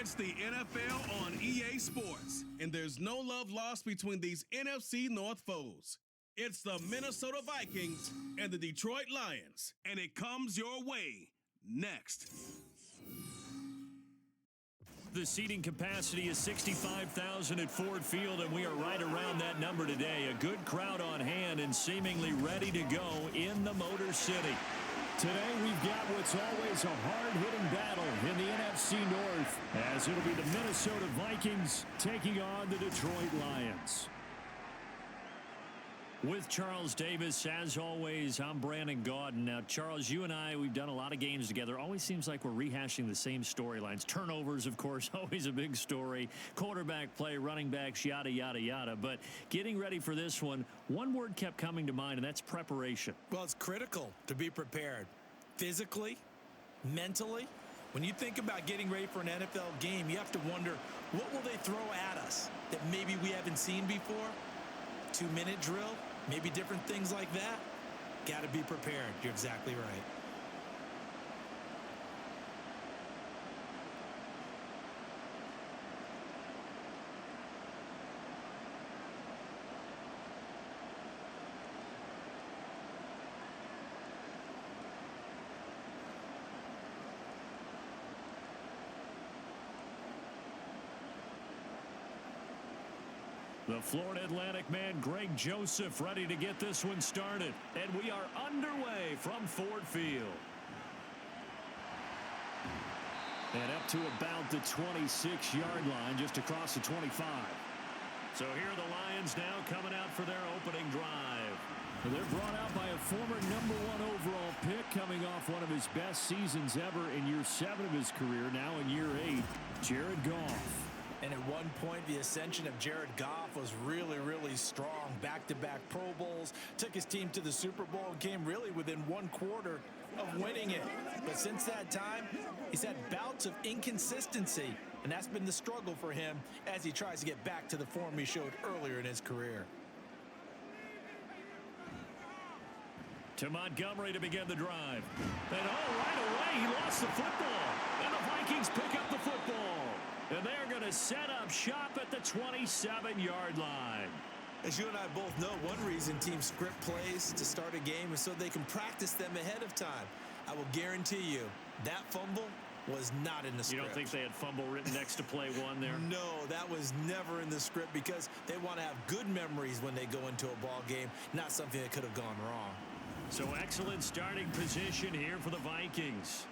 It's the NFL on EA Sports, and there's no love lost between these NFC North foes. It's the Minnesota Vikings and the Detroit Lions, and it comes your way next. The seating capacity is 65,000 at Ford Field, and we are right around that number today. A good crowd on hand and seemingly ready to go in the Motor City. Today we've got what's always a hard-hitting battle in the NFC North, as it'll be the Minnesota Vikings taking on the Detroit Lions. With Charles Davis, as always, I'm Brandon Gaudin. Now, Charles, you and I, we've done a lot of games together. Always seems like we're rehashing the same storylines. Turnovers, of course, always a big story. Quarterback play, running backs, yada, yada, yada. But getting ready for this one word kept coming to mind, and that's preparation. Well, it's critical to be prepared. Physically, mentally. When you think about getting ready for an NFL game, you have to wonder, what will they throw at us that maybe we haven't seen before? 2-minute drill? Maybe different things like that. Got to be prepared. You're exactly right. The Florida Atlantic man, Greg Joseph, ready to get this one started. And we are underway from Ford Field. And up to about the 26-yard line, just across the 25. So here are the Lions now coming out for their opening drive. They're brought out by a former #1 overall pick, coming off one of his best seasons ever in year 7 of his career, now in year 8, Jared Goff. And at one point, the ascension of Jared Goff was really, really strong. Back-to-back Pro Bowls, took his team to the Super Bowl, and came really within one quarter of winning it. But since that time, he's had bouts of inconsistency, and that's been the struggle for him as he tries to get back to the form he showed earlier in his career. To Montgomery to begin the drive. And right away, he lost the football. And the Vikings pick up the football. And they're going to set up shop at the 27-yard line. As you and I both know, one reason teams script plays to start a game is so they can practice them ahead of time. I will guarantee you that fumble was not in the script. You don't think they had fumble written next to play one there? No, that was never in the script because they want to have good memories when they go into a ball game, not something that could have gone wrong. So excellent starting position here for the Vikings.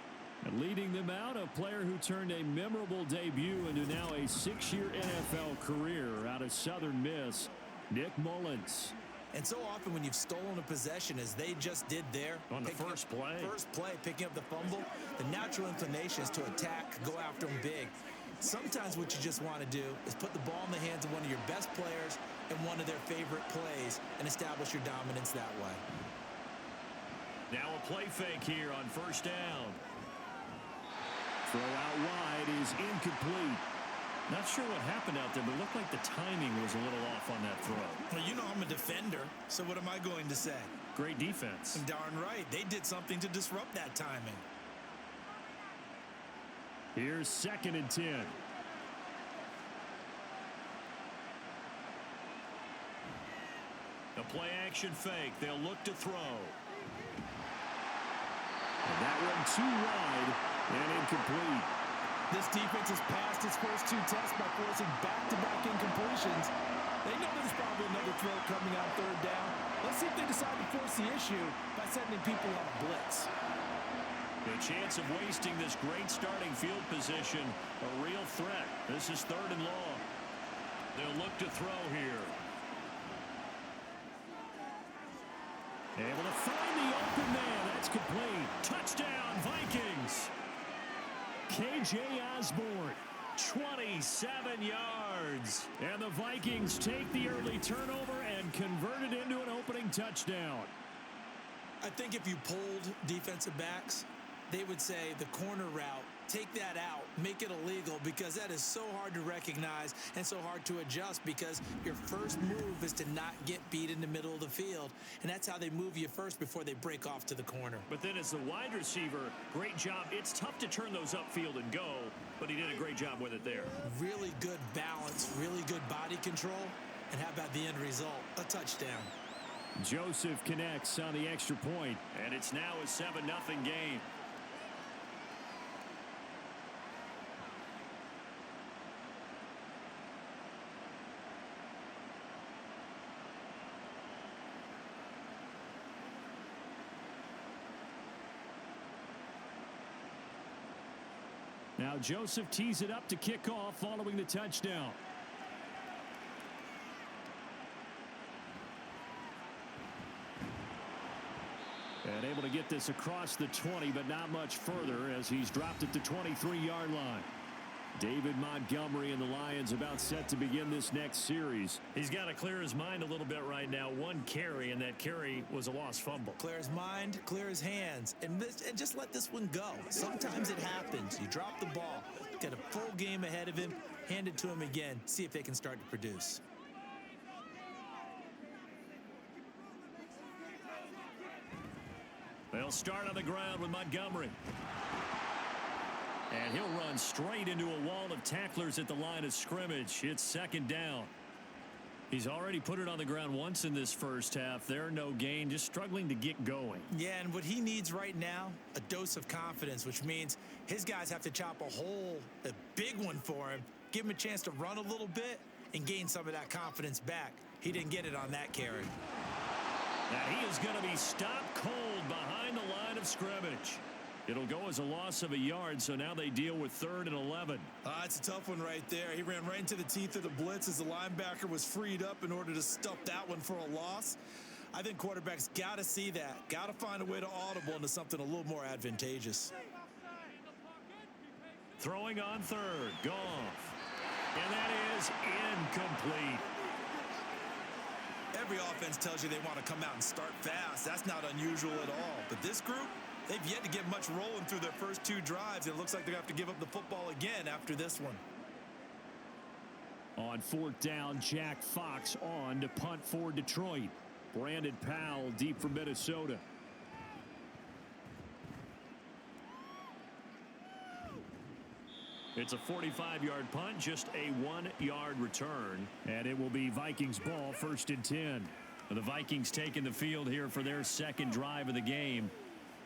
And leading them out, a player who turned a memorable debut into now a 6-year NFL career out of Southern Miss, Nick Mullins. And so often when you've stolen a possession, as they just did there, on the first play, picking up the fumble, the natural inclination is to attack, go after them big. Sometimes what you just want to do is put the ball in the hands of one of your best players in one of their favorite plays and establish your dominance that way. Now a play fake here on first down. Throw out wide is incomplete. Not sure what happened out there, but it looked like the timing was a little off on that throw. Well, you know I'm a defender, so what am I going to say? Great defense. Darn right. They did something to disrupt that timing. Here's 2nd and 10. The play action fake. They'll look to throw. And that one too wide and incomplete. This defense has passed its first 2 tests by forcing back-to-back incompletions. They know there's probably another throw coming on 3rd down. Let's see if they decide to force the issue by sending people on a blitz. The chance of wasting this great starting field position, a real threat. This is 3rd and long. They'll look to throw here. Able to find the open man. That's complete. Touchdown, Vikings. K.J. Osborne, 27 yards. And the Vikings take the early turnover and convert it into an opening touchdown. I think if you polled defensive backs, they would say the corner route, take that out, make it illegal, because that is so hard to recognize and so hard to adjust, because your first move is to not get beat in the middle of the field, and that's how they move you first before they break off to the corner. But then as the wide receiver, great job. It's tough to turn those upfield and go, but he did a great job with it there. Really good balance, really good body control, and how about the end result? A touchdown. Joseph connects on the extra point. And it's now a 7-0 game. Now Joseph tees it up to kick off following the touchdown. And able to get this across the 20, but not much further as he's dropped at the 23-yard line. David Montgomery and the Lions about set to begin this next series. He's got to clear his mind a little bit right now. One carry, and that carry was a lost fumble. Clear his mind, clear his hands, and just let this one go. Sometimes it happens. You drop the ball, got a full game ahead of him, hand it to him again, see if they can start to produce. They'll start on the ground with Montgomery. And he'll run straight into a wall of tacklers at the line of scrimmage. It's second down. He's already put it on the ground once in this first half. There, no gain, just struggling to get going. Yeah, and what he needs right now, a dose of confidence, which means his guys have to chop a big one for him, give him a chance to run a little bit and gain some of that confidence back. He didn't get it on that carry. Now he is going to be stopped cold behind the line of scrimmage. It'll go as a loss of a yard, so now they deal with 3rd and 11. It's a tough one right there. He ran right into the teeth of the blitz as the linebacker was freed up in order to stuff that one for a loss. I think quarterbacks got to see that, got to find a way to audible into something a little more advantageous. Throwing on 3rd, Goff. And that is incomplete. Every offense tells you they want to come out and start fast. That's not unusual at all. But this group, they've yet to get much rolling through their first 2 drives. It looks like they're going to have to give up the football again after this one. On 4th down, Jack Fox on to punt for Detroit. Brandon Powell deep for Minnesota. It's a 45-yard punt, just a 1-yard return. And it will be Vikings ball, 1st and 10. The Vikings taking the field here for their second drive of the game.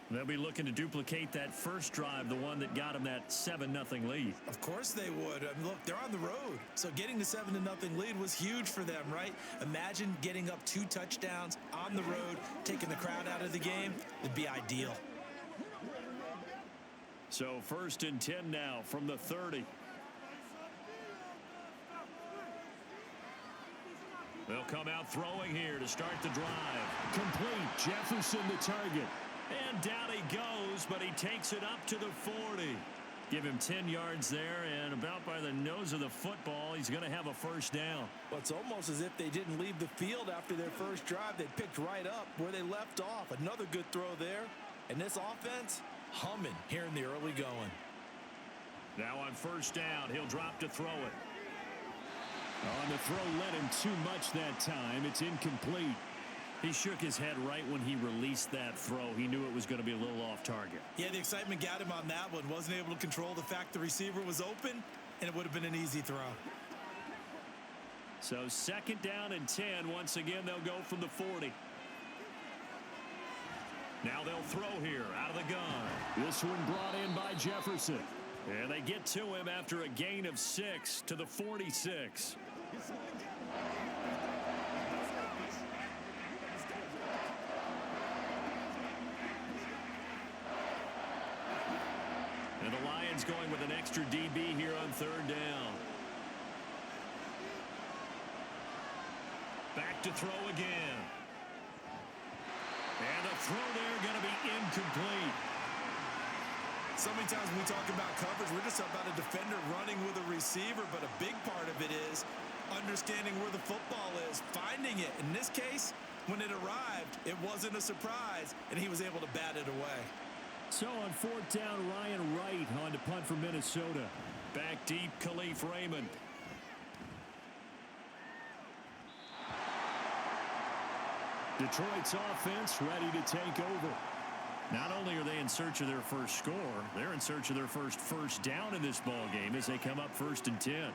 They'll be looking to duplicate that first drive, the one that got them that 7-0 lead. Of course they would. I mean, look, they're on the road. So getting the 7-0 lead was huge for them, right? Imagine getting up 2 touchdowns on the road, taking the crowd out of the game. It'd be ideal. So 1st and 10 now from the 30. They'll come out throwing here to start the drive. Complete. Jefferson the target. And down he goes, but he takes it up to the 40. Give him 10 yards there, and about by the nose of the football, he's going to have a first down. Well, it's almost as if they didn't leave the field after their first drive. They picked right up where they left off. Another good throw there. And this offense, humming here in the early going. Now on first down, he'll drop to throw it. On the throw, led him too much that time. It's incomplete. He shook his head right when he released that throw. He knew it was going to be a little off target. Yeah, the excitement got him on that one. Wasn't able to control the fact the receiver was open, and it would have been an easy throw. So 2nd down and 10. Once again, they'll go from the 40. Now they'll throw here out of the gun. This one brought in by Jefferson. And they get to him after a gain of 6 to the 46. And the Lions going with an extra DB here on 3rd down. Back to throw again. And the throw there going to be incomplete. So many times when we talk about coverage, we're just about a defender running with a receiver, but a big part of it is understanding where the football is, finding it. In this case, when it arrived, it wasn't a surprise, and he was able to bat it away. So on fourth down, Ryan Wright on to punt for Minnesota. Back deep, Khalif Raymond. Detroit's offense ready to take over. Not only are they in search of their first score, they're in search of their first down in this ball game as they come up 1st and 10.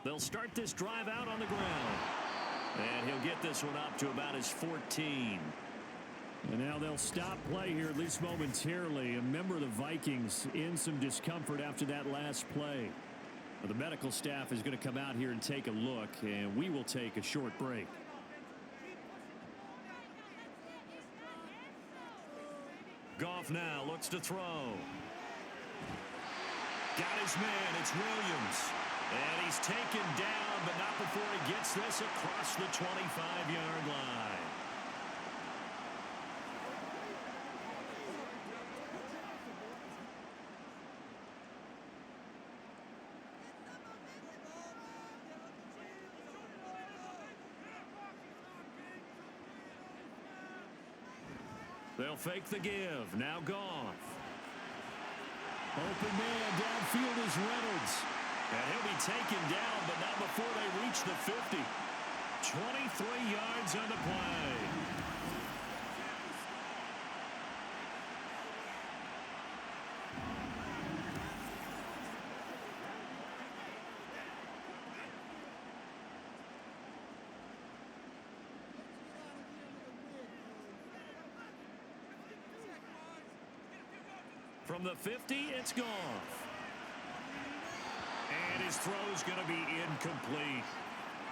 They'll start this drive out on the ground. And he'll get this one up to about his 14. And now they'll stop play here, at least momentarily. A member of the Vikings in some discomfort after that last play. The medical staff is going to come out here and take a look, and we will take a short break. Goff now looks to throw. Got his man. It's Williams. And he's taken down, but not before he gets this across the 25-yard line. They'll fake the give. Now Goff. Open man downfield is Reynolds. And he'll be taken down, but not before they reach the 50. 23 yards on the play. From the 50, it's Goff. And his throw's going to be incomplete.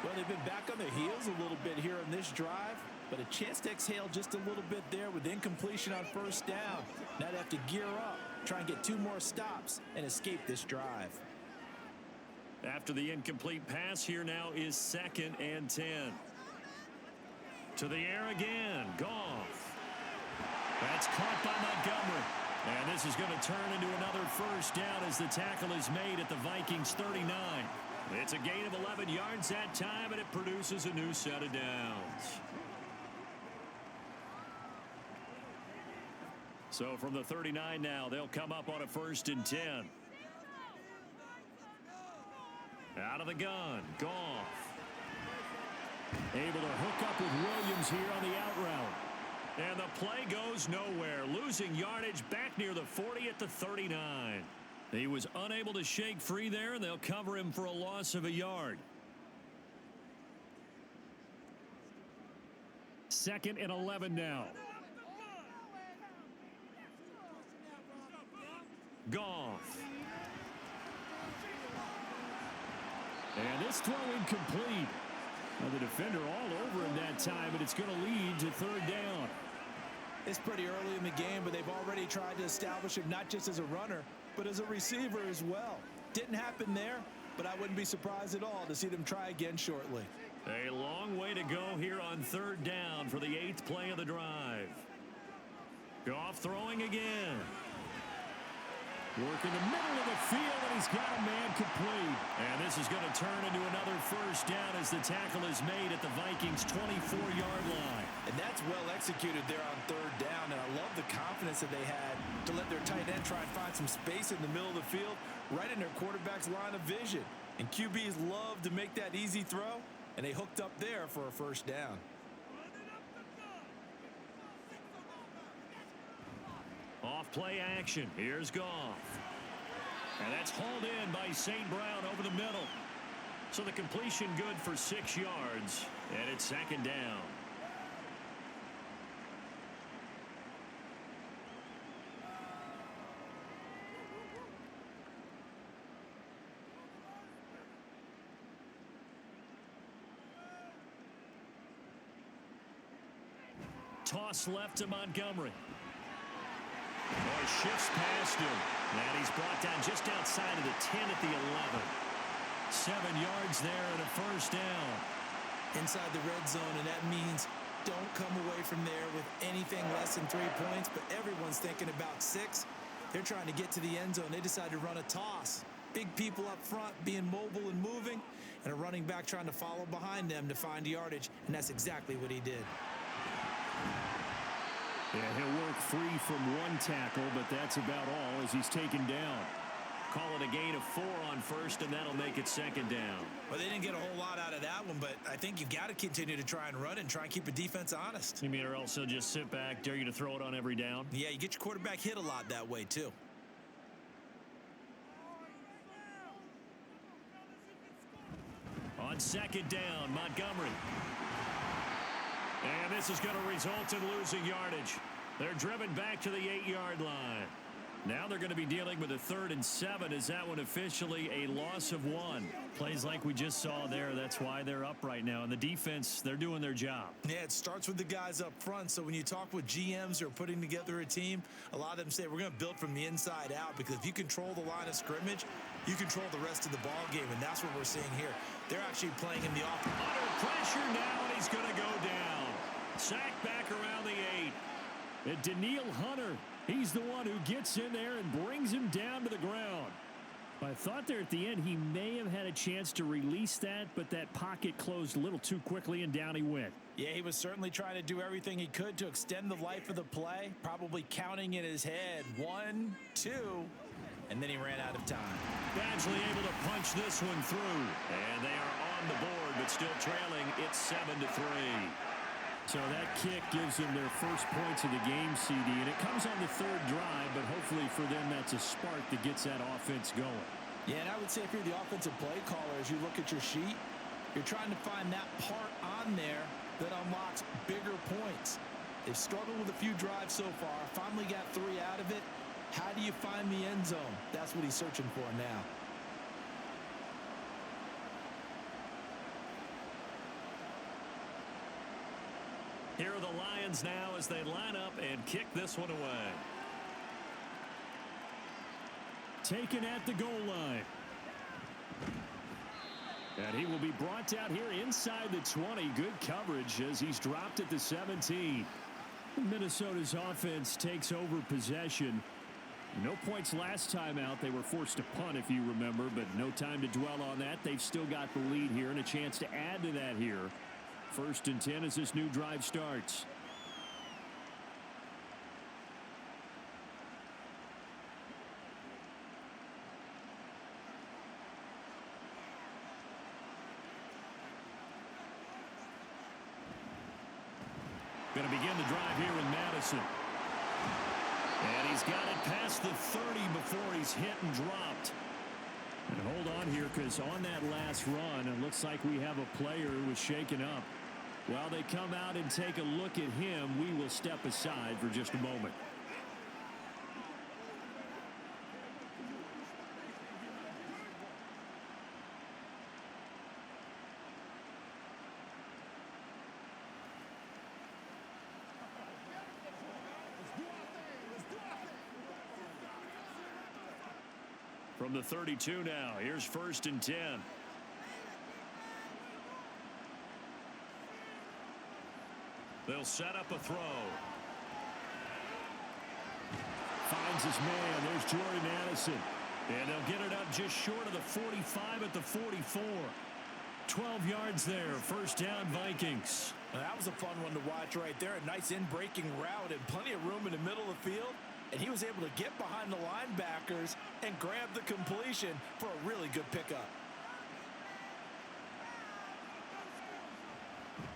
Well, they've been back on their heels a little bit here in this drive, but a chance to exhale just a little bit there with incompletion on first down. Now they have to gear up, try and get 2 more stops, and escape this drive. After the incomplete pass, here now is 2nd and 10. To the air again, Goff. That's caught by Montgomery. And this is going to turn into another first down as the tackle is made at the Vikings 39. It's a gain of 11 yards that time, and it produces a new set of downs. So from the 39 now, they'll come up on a 1st and 10. Out of the gun, Goff. Able to hook up with Williams here on the out route. And the play goes nowhere, losing yardage back near the 40 at the 39. He was unable to shake free there, and they'll cover him for a loss of a yard. 2nd and 11 now. Goff. And this throw incomplete. Now the defender all over him that time, but it's going to lead to 3rd down. It's pretty early in the game, but they've already tried to establish him not just as a runner, but as a receiver as well. Didn't happen there, but I wouldn't be surprised at all to see them try again shortly. A long way to go here on 3rd down for the 8th play of the drive. Goff throwing again. Working the middle of the field, and he's got a man complete. And this is going to turn into another first down as the tackle is made at the Vikings' 24-yard line. And that's well executed there on 3rd down, and I love the confidence that they had to let their tight end try and find some space in the middle of the field, right in their quarterback's line of vision. And QBs love to make that easy throw, and they hooked up there for a first down. Off play action. Here's Goff. And that's hauled in by St. Brown over the middle. So the completion good for 6 yards. And it's 2nd down. Toss left to Montgomery. Oh, he shifts past him. And he's brought down just outside of the 10 at the 11. yards there and a first down. Inside the red zone, and that means don't come away from there with anything less than 3 points, but everyone's thinking about 6. They're trying to get to the end zone. They decide to run a toss. Big people up front being mobile and moving, and a running back trying to follow behind them to find yardage, and that's exactly what he did. Yeah, he'll work free from one tackle, but that's about all as he's taken down. Call it a gain of 4 on first, and that'll make it second down. Well, they didn't get a whole lot out of that one, but I think you've got to continue to try and run and try and keep the defense honest. You mean or else he'll just sit back, dare you to throw it on every down? Yeah, you get your quarterback hit a lot that way, too. On second down, Montgomery. And this is going to result in losing yardage. They're driven back to the 8-yard line. Now they're going to be dealing with a 3rd and 7. Is that one officially a loss of 1? Plays like we just saw there. That's why they're up right now. And the defense, they're doing their job. Yeah, it starts with the guys up front. So when you talk with GMs who are putting together a team, a lot of them say we're going to build from the inside out, because if you control the line of scrimmage, you control the rest of the ball game, and that's what we're seeing here. They're actually playing in the offense. Under pressure now, and he's going to go down. Sacked back around the 8. And Daniil Hunter, he's the one who gets in there and brings him down to the ground. I thought there at the end he may have had a chance to release that, but that pocket closed a little too quickly, and down he went. Yeah, he was certainly trying to do everything he could to extend the life of the play, probably counting in his head 1, 2, and then he ran out of time. Badgley able to punch this one through. And they are on the board, but still trailing. It's 7-3. So that kick gives them their first points of the game, CD, and it comes on the 3rd drive, but hopefully for them that's a spark that gets that offense going. Yeah, and I would say if you're the offensive play caller, as you look at your sheet, you're trying to find that part on there that unlocks bigger points. They've struggled with a few drives so far, finally got 3 out of it. How do you find the end zone? That's what he's searching for now. Here are the Lions now as they line up and kick this one away. Taken at the goal line. And he will be brought down here inside the 20. Good coverage as he's dropped at the 17. Minnesota's offense takes over possession. No points last time out. They were forced to punt, if you remember, but no time to dwell on that. They've still got the lead here and a chance to add to that here. 1st and 10 as this new drive starts. Going to begin the drive here in Madison. And he's got it past the 30 before he's hit and dropped. And hold on here, because on that last run, it looks like we have a player who was shaken up. While they come out and take a look at him, we will step aside for just a moment. From the 32 now, here's 1st and 10. They'll set up a throw. Finds his man. There's Jordan Addison. And they'll get it up just short of the 45 at the 44. 12 yards there. 1st down, Vikings. Well, that was a fun one to watch right there. A nice in-breaking route and plenty of room in the middle of the field. And he was able to get behind the linebackers and grab the completion for a really good pickup.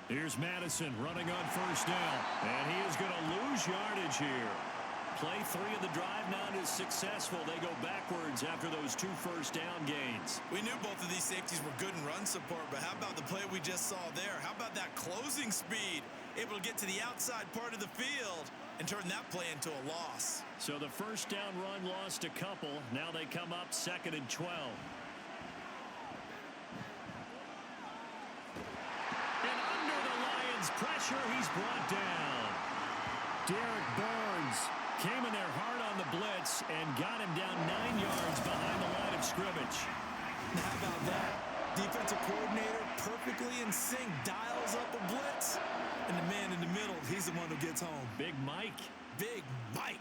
Here's Madison running on 1st down. And he is going to lose yardage here. Play 3 of the drive now is successful. They go backwards after those 2 first down gains. We knew both of these safeties were good in run support, but how about the play we just saw there? How about that closing speed? Able to get to the outside part of the field and turn that play into a loss. So the 1st down run lost a couple. Now they come up 2nd and 12. And under the Lions' pressure, he's brought down. Derek Barnes came in there hard on the blitz and got him down 9 yards behind the line of scrimmage. How about that? kitchen sink dials up a blitz, and the man in the middle, he's the one who gets home. Big Mike. Big Mike.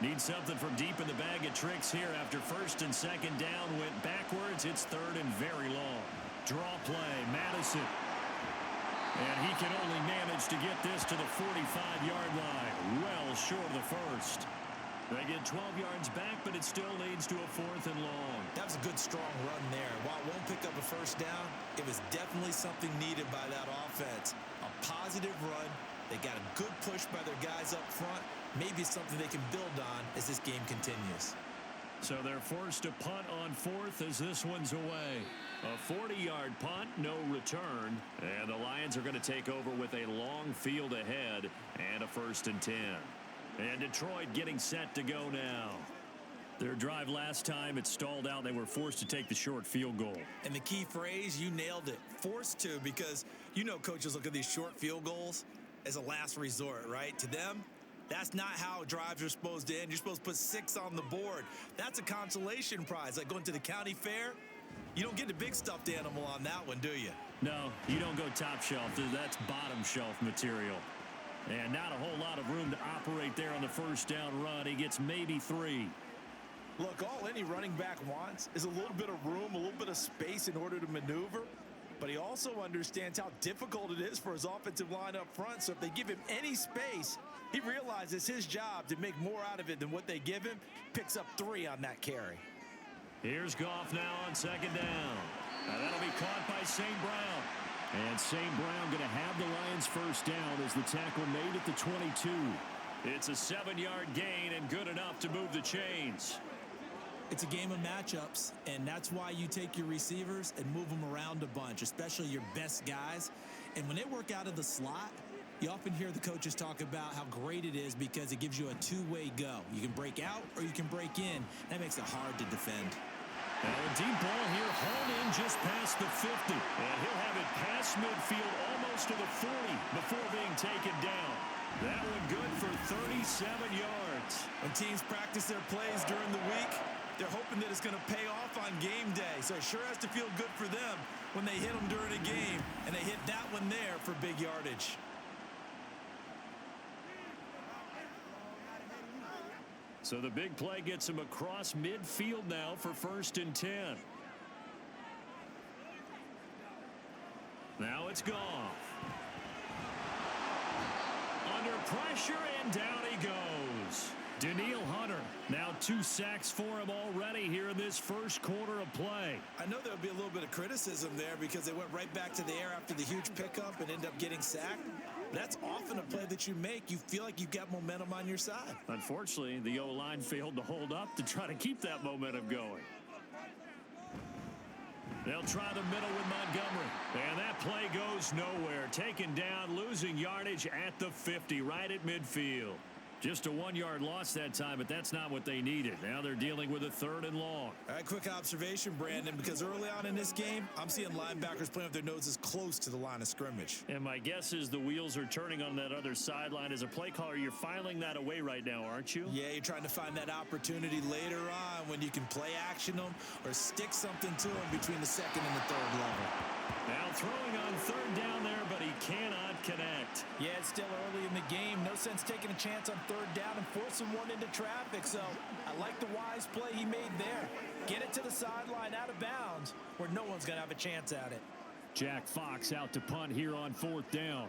Need something from deep in the bag of tricks here after first and second down went backwards. It's third and very long. Draw play, Madison. And he can only manage to get this to the 45-yard line. Well short of the first. They get 12 yards back, but it still leads to a fourth and long. That was a good, strong run there. While it won't pick up a first down, it was definitely something needed by that offense. A positive run. They got a good push by their guys up front. Maybe something they can build on as this game continues. So they're forced to punt on fourth as this one's away. A 40-yard punt, no return. And the Lions are going to take over with a long field ahead and a 1st and 10. And Detroit getting set to go now. Their drive last time, it stalled out. They were forced to take the short field goal. And the key phrase, you nailed it. Forced to, because you know coaches look at these short field goals as a last resort, right? To them, that's not how drives are supposed to end. You're supposed to put 6 on the board. That's a consolation prize. Like going to the county fair, you don't get the big stuffed animal on that one, do you? No, you don't go top shelf. That's bottom shelf material. And not a whole lot of room to operate there on the first down run. He gets maybe 3. Look, all any running back wants is a little bit of room, a little bit of space in order to maneuver. But he also understands how difficult it is for his offensive line up front. So if they give him any space, he realizes his job to make more out of it than what they give him. Picks up 3 on that carry. Here's Goff now on second down. Now that'll be caught by St. Brown. And St. Brown going to have the Lions first down as the tackle made at the 22. It's a 7-yard gain and good enough to move the chains. It's a game of matchups, and that's why you take your receivers and move them around a bunch, especially your best guys. And when they work out of the slot, you often hear the coaches talk about how great it is because it gives you a two-way go. You can break out or you can break in. That makes it hard to defend. Now a deep ball here, hauled in just past the 50. And he'll have it past midfield almost to the 40 before being taken down. That one good for 37 yards. When teams practice their plays during the week, they're hoping that it's going to pay off on game day. So it sure has to feel good for them when they hit them during a game. And they hit that one there for big yardage. So the big play gets him across midfield now for 1st and 10. Now it's Goff. Under pressure, and down he goes. Daniil Hunter, now 2 sacks for him already here in this first quarter of play. I know there'll be a little bit of criticism there because they went right back to the air after the huge pickup and ended up getting sacked. That's often a play that you make. You feel like you've got momentum on your side. Unfortunately, the O-line failed to hold up to try to keep that momentum going. They'll try the middle with Montgomery. And that play goes nowhere. Taken down, losing yardage at the 50, right at midfield. Just a 1-yard loss that time, but that's not what they needed. Now they're dealing with a 3rd and long. All right, quick observation, Brandon, because early on in this game, I'm seeing linebackers playing with their noses close to the line of scrimmage. And my guess is the wheels are turning on that other sideline. As a play caller, you're filing that away right now, aren't you? Yeah, you're trying to find that opportunity later on when you can play action them or stick something to them between the 2nd and the 3rd level. Now throwing on 3rd down there, but he cannot connect. Yeah, it's still early in the game. No sense taking a chance on 3rd down and forcing one into traffic. So I like the wise play he made there. Get it to the sideline out of bounds where no one's going to have a chance at it. Jack Fox out to punt here on 4th down.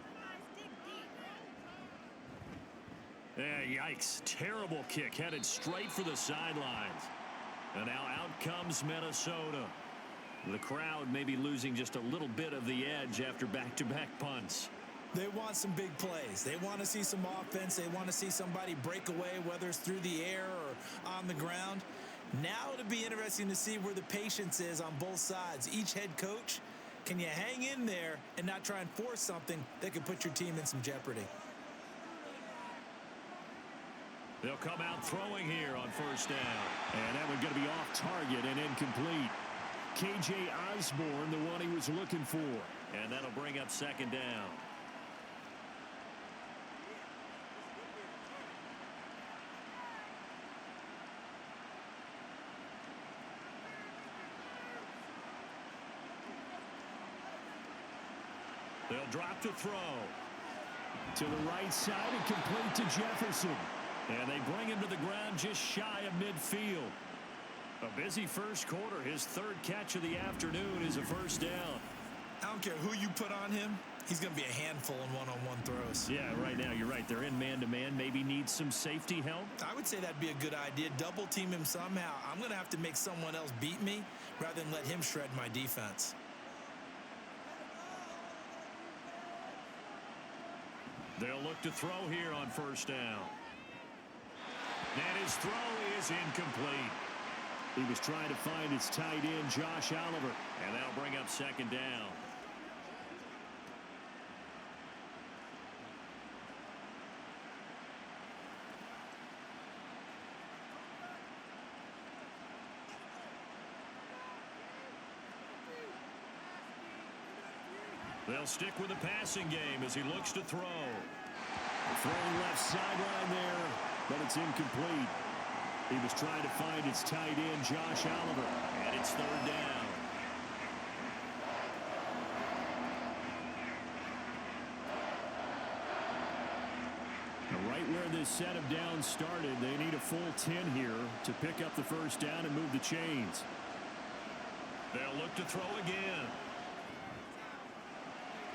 Yikes. Terrible kick headed straight for the sidelines. And now out comes Minnesota. The crowd may be losing just a little bit of the edge after back-to-back punts. They want some big plays. They want to see some offense. They want to see somebody break away, whether it's through the air or on the ground. Now it'll be interesting to see where the patience is on both sides. Each head coach, can you hang in there and not try and force something that could put your team in some jeopardy? They'll come out throwing here on 1st down. And that one's going to be off target and incomplete. K.J. Osborne, the one he was looking for. And that'll bring up 2nd down. They'll drop to throw. To the right side and complete to Jefferson. And they bring him to the ground just shy of midfield. A busy first quarter. His third catch of the afternoon is a first down. I don't care who you put on him. He's going to be a handful in one-on-one throws. Yeah, right now you're right. They're in man-to-man. Maybe need some safety help. I would say that'd be a good idea. Double team him somehow. I'm going to have to make someone else beat me rather than let him shred my defense. They'll look to throw here on first down. And his throw is incomplete. He was trying to find his tight end, Josh Oliver. And that'll bring up second down. They'll stick with the passing game as he looks to throw. Throwing left sideline there, but it's incomplete. He was trying to find his tight end, Josh Oliver, and it's third down. Now, right where this set of downs started, they need a full 10 here to pick up the first down and move the chains. They'll look to throw again.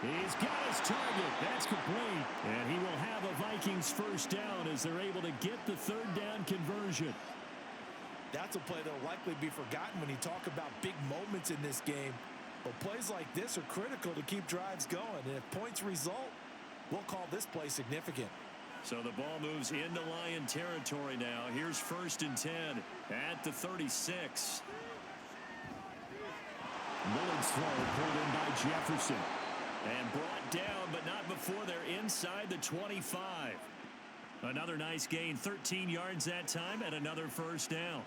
He's got his target. That's complete. And he will have a Vikings first down as they're able to get the third down conversion. That's a play that will likely be forgotten when you talk about big moments in this game. But plays like this are critical to keep drives going. And if points result, we'll call this play significant. So the ball moves into Lion territory now. Here's first and 10 at the 36. Millard's throw pulled in by Jefferson. And brought down, but not before they're inside the 25. Another nice gain, 13 yards that time, and another first down.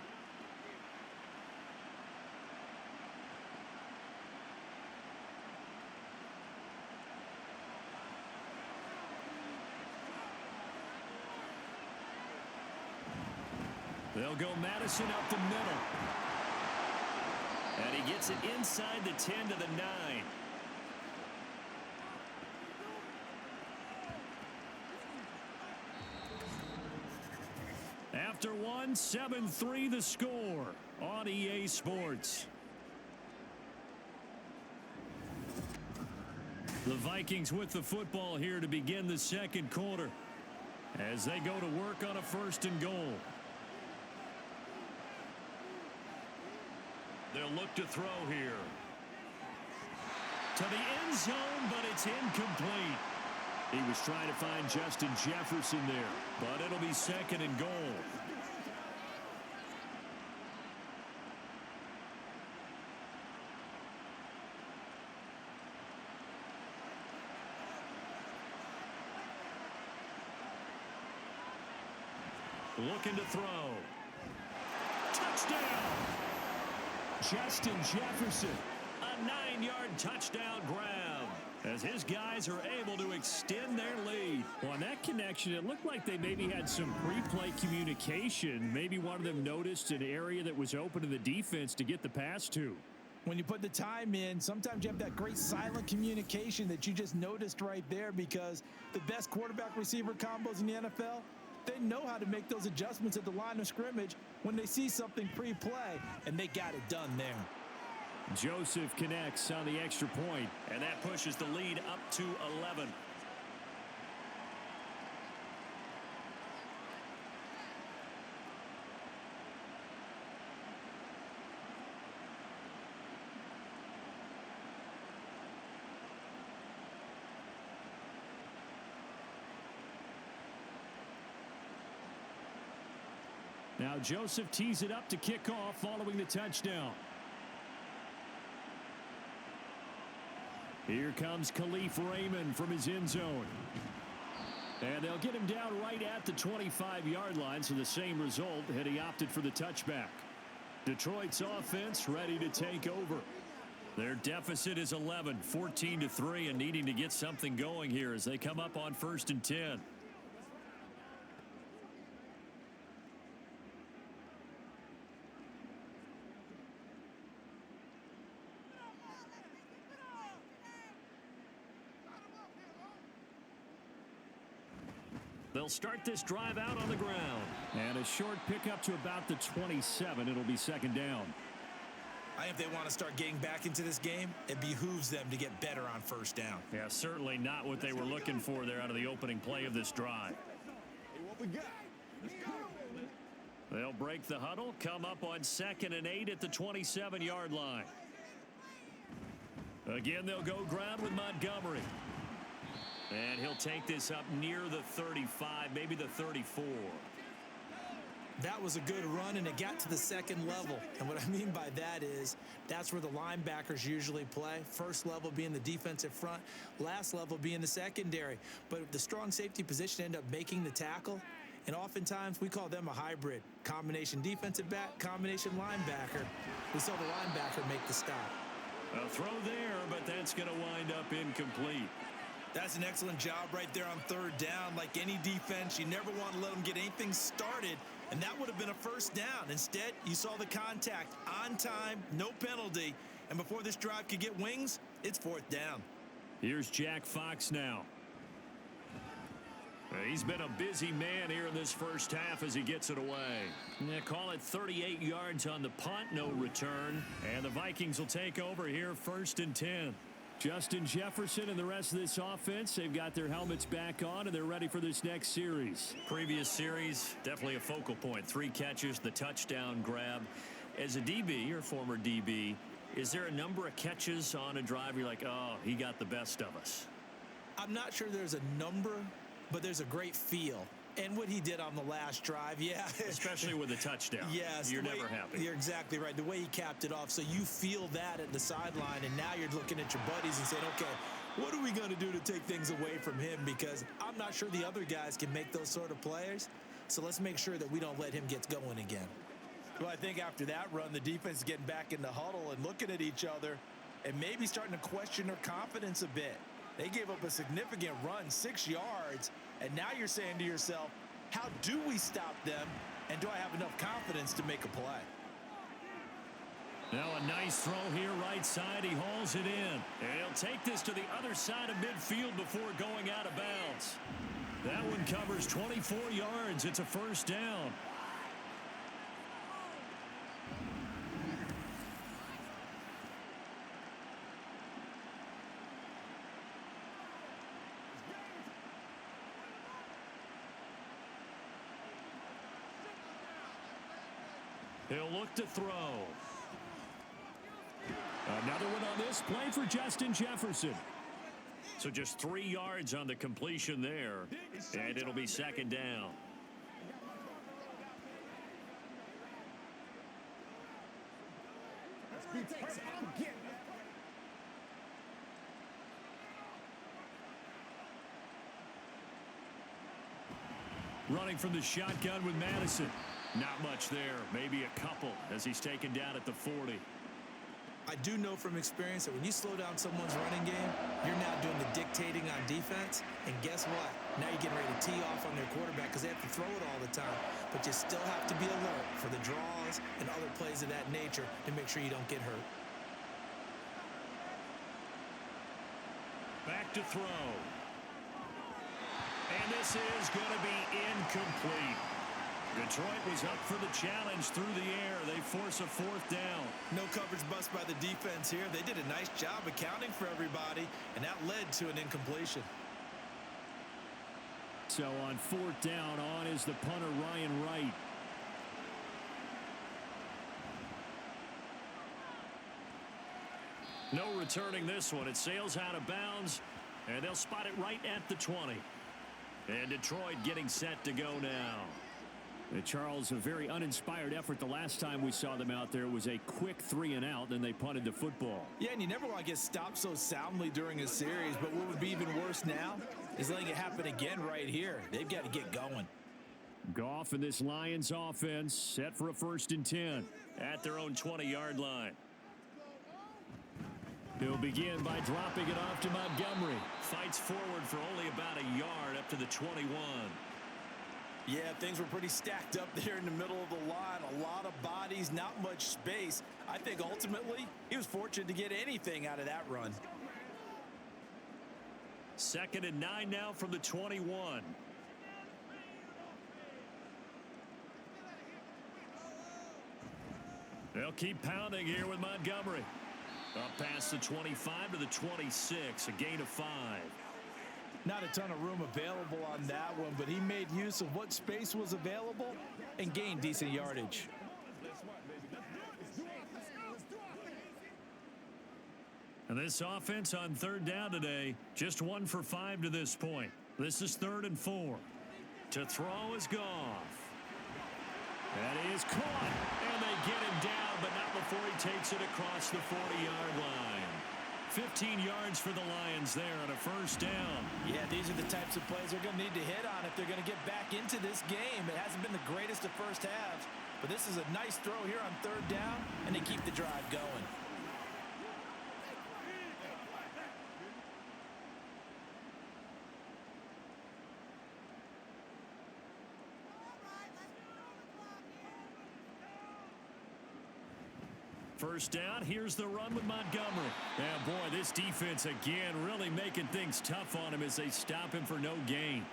They'll go Madison up the middle. And he gets it inside the 10 to the 9. After one, 7-3 the score on EA Sports. The Vikings with the football here to begin the second quarter as they go to work on a first and goal. They'll look to throw here. To the end zone, but it's incomplete. He was trying to find Justin Jefferson there, but it'll be second and goal. Looking to throw. Touchdown! Justin Jefferson, a 9-yard touchdown grab as his guys are able to extend their lead. Well, on that connection, it looked like they maybe had some pre-play communication. Maybe one of them noticed an area that was open to the defense to get the pass to. When you put the time in, sometimes you have that great silent communication that you just noticed right there, because the best quarterback-receiver combos in the NFL, they know how to make those adjustments at the line of scrimmage when they see something pre-play, and they got it done there. Joseph connects on the extra point, and that pushes the lead up to 11. Now Joseph tees it up to kick off following the touchdown. Here comes Khalif Raymond from his end zone. And they'll get him down right at the 25-yard line, so the same result had he opted for the touchback. Detroit's offense ready to take over. Their deficit is 11, 14-3, and needing to get something going here as they come up on first and 10. They'll start this drive out on the ground. And a short pickup to about the 27. It'll be second down. I think if they want to start getting back into this game, it behooves them to get better on first down. Yeah, certainly not what they were looking for there out of the opening play of this drive. They'll break the huddle, come up on 2nd and 8 at the 27-yard line. Again, they'll go ground with Montgomery. And he'll take this up near the 35, maybe the 34. That was a good run, and it got to the second level. And what I mean by that is that's where the linebackers usually play. First level being the defensive front, last level being the secondary. But the strong safety position ended up making the tackle. And oftentimes we call them a hybrid. Combination defensive back, combination linebacker. We saw the linebacker make the stop. A throw there, but that's going to wind up incomplete. That's an excellent job right there on third down. Like any defense, you never want to let them get anything started, and that would have been a first down. Instead, you saw the contact on time, no penalty, and before this drive could get wings, it's fourth down. Here's Jack Fox now. He's been a busy man here in this first half as he gets it away. Yeah, call it 38 yards on the punt, no return, and the Vikings will take over here 1st and 10. Justin Jefferson and the rest of this offense, they've got their helmets back on, and they're ready for this next series. Previous series, definitely a focal point. 3 catches, the touchdown grab. As a DB, or former DB, is there a number of catches on a drive you're like, oh, he got the best of us? I'm not sure there's a number, but there's a great feel. And what he did on the last drive, yeah. Especially with a touchdown. Yes. You're never happy. You're exactly right. The way he capped it off. So you feel that at the sideline, and now you're looking at your buddies and saying, okay, what are we going to do to take things away from him? Because I'm not sure the other guys can make those sort of players. So let's make sure that we don't let him get going again. Well, I think after that run, the defense is getting back in the huddle and looking at each other and maybe starting to question their confidence a bit. They gave up a significant run, 6 yards, and now you're saying to yourself, how do we stop them, and do I have enough confidence to make a play? Now a nice throw here right side. He hauls it in. And he'll take this to the other side of midfield before going out of bounds. That one covers 24 yards. It's a first down. He'll look to throw. Another one on this play for Justin Jefferson. So just 3 yards on the completion there, and it'll be second down. Running from the shotgun with Madison. Not much there, maybe a couple as he's taken down at the 40. I do know from experience that when you slow down someone's running game, you're now doing the dictating on defense. And guess what? Now you're getting ready to tee off on their quarterback because they have to throw it all the time. But you still have to be alert for the draws and other plays of that nature to make sure you don't get hurt. Back to throw. And this is going to be incomplete. Detroit was up for the challenge through the air. They force a fourth down. No coverage bust by the defense here. They did a nice job accounting for everybody, and that led to an incompletion. So on fourth down, on is the punter Ryan Wright. No returning this one. It sails out of bounds, and they'll spot it right at the 20. And Detroit getting set to go now. Charles, a very uninspired effort. The last time we saw them out there was a quick 3 and out, then they punted the football. Yeah, and you never want to get stopped so soundly during a series, but what would be even worse now is letting it happen again right here. They've got to get going. Goff and this Lions offense set for a 1st and 10. At their own 20-yard line. He'll begin by dropping it off to Montgomery. Fights forward for only about a yard up to the 21. Yeah, things were pretty stacked up there in the middle of the line. A lot of bodies, not much space. I think ultimately he was fortunate to get anything out of that run. 2nd and 9 now from the 21. They'll keep pounding here with Montgomery. Up past the 25 to the 26, a gain of 5. Not a ton of room available on that one, but he made use of what space was available and gained decent yardage. And this offense on third down today, just 1 for 5 to this point. This is 3rd and 4. To throw is Goff. That is caught, and they get him down, but not before he takes it across the 40-yard line. 15 yards for the Lions there on a first down. Yeah, these are the types of plays they're going to need to hit on if they're going to get back into this game. It hasn't been the greatest of first halves, but this is a nice throw here on third down, and they keep the drive going. First down, here's the run with Montgomery. Yeah, boy, this defense again really making things tough on him as they stop him for no gain.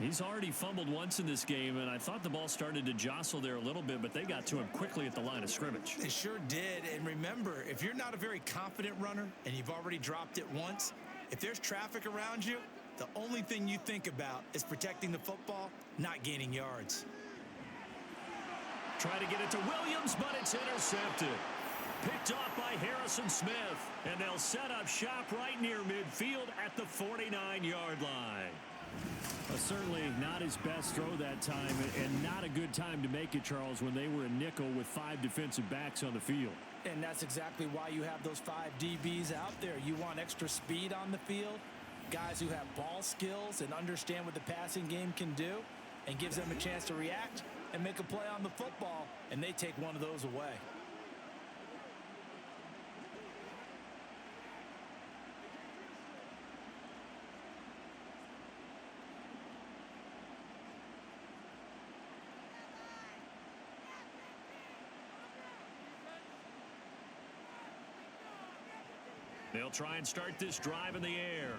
He's already fumbled once in this game, and I thought the ball started to jostle there a little bit, but they got to him quickly at the line of scrimmage. They sure did, and remember, if you're not a very confident runner and you've already dropped it once, if there's traffic around you, the only thing you think about is protecting the football, not gaining yards. Try to get it to Williams, but it's intercepted. Picked off by Harrison Smith. And they'll set up shop right near midfield at the 49-yard line. Certainly not his best throw that time, and not a good time to make it, Charles, when they were a nickel with 5 defensive backs on the field. And that's exactly why you have those 5 DBs out there. You want extra speed on the field, guys who have ball skills and understand what the passing game can do, and gives them a chance to react and make a play on the football, and they take one of those away. They'll try and start this drive in the air.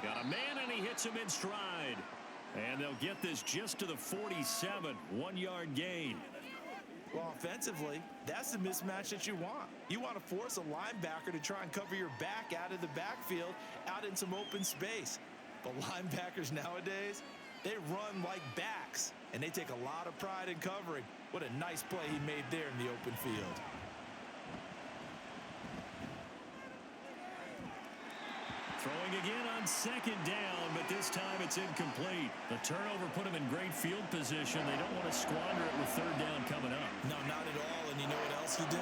Got a man, and he hits him in stride. And they'll get this just to the 47, 1-yard gain. Well, offensively, that's the mismatch that you want. You want to force a linebacker to try and cover your back out of the backfield, out in some open space. But linebackers nowadays, they run like backs, and they take a lot of pride in covering. What a nice play he made there in the open field. Throwing again on second down, but this time it's incomplete. The turnover put them in great field position. They don't want to squander it with third down coming up. No, not at all. And you know what else you do?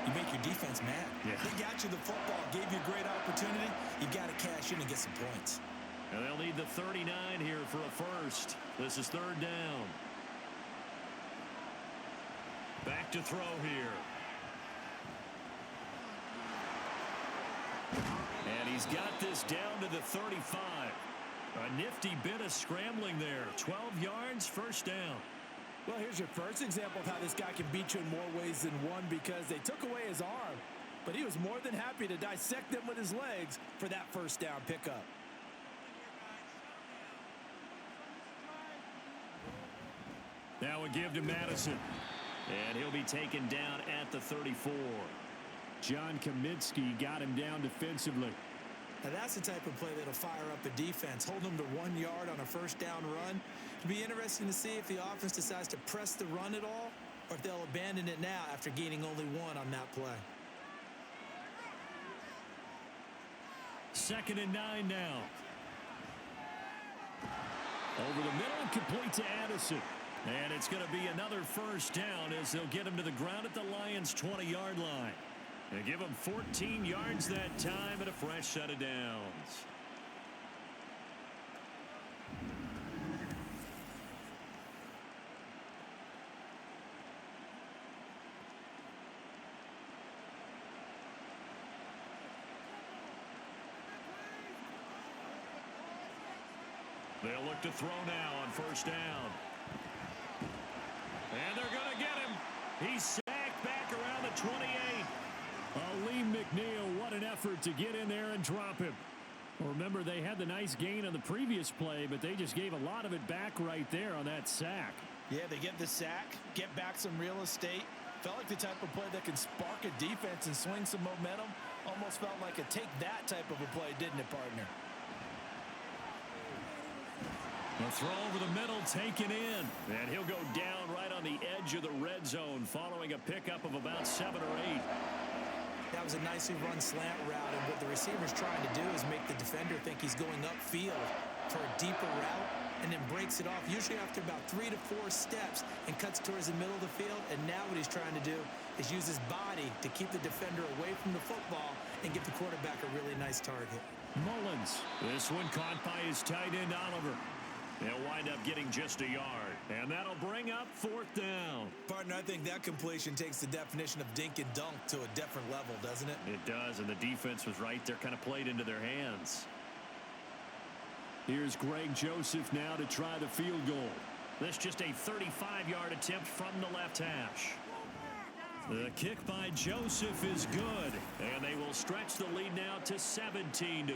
You make your defense mad. Yeah. They got you the football, gave you a great opportunity. You got to cash in and get some points. And they'll need the 39 here for a first. This is third down. Back to throw here. And he's got this down to the 35. A nifty bit of scrambling there. 12 yards, first down. Well, here's your first example of how this guy can beat you in more ways than one, because they took away his arm, but he was more than happy to dissect them with his legs for that first down pickup. Now a give to Madison. And he'll be taken down at the 34. John Kaminsky got him down defensively. Now that's the type of play that'll fire up the defense. Hold them to 1 yard on a first down run. It'll be interesting to see if the offense decides to press the run at all, or if they'll abandon it now after gaining only 1 on that play. 2nd and 9 now. Over the middle, complete to Addison. And it's going to be another first down as they'll get him to the ground at the Lions' 20-yard line. They give him 14 yards that time and a fresh set of downs. They'll look to throw now on first down. And they're going to get him. He's sacked back around the 28. Lee McNeil, what an effort to get in there and drop him. Well, remember, they had the nice gain on the previous play, but they just gave a lot of it back right there on that sack. Yeah, they get the sack, get back some real estate. Felt like the type of play that can spark a defense and swing some momentum. Almost felt like a take-that type of a play, didn't it, partner? The throw over the middle taken in. And he'll go down right on the edge of the red zone following a pickup of about 7 or 8. That was a nicely run slant route, and what the receiver's trying to do is make the defender think he's going upfield for a deeper route, and then breaks it off, usually after about 3 to 4 steps, and cuts towards the middle of the field. And now what he's trying to do is use his body to keep the defender away from the football and give the quarterback a really nice target. Mullins. This one caught by his tight end, Oliver. They'll wind up getting just a yard. And that'll bring up 4th down. Partner, I think that completion takes the definition of dink and dunk to a different level, doesn't it? It does, and the defense was right there, kind of played into their hands. Here's Greg Joseph now to try the field goal. This just a 35-yard attempt from the left hash. The kick by Joseph is good, and they will stretch the lead now to 17-3.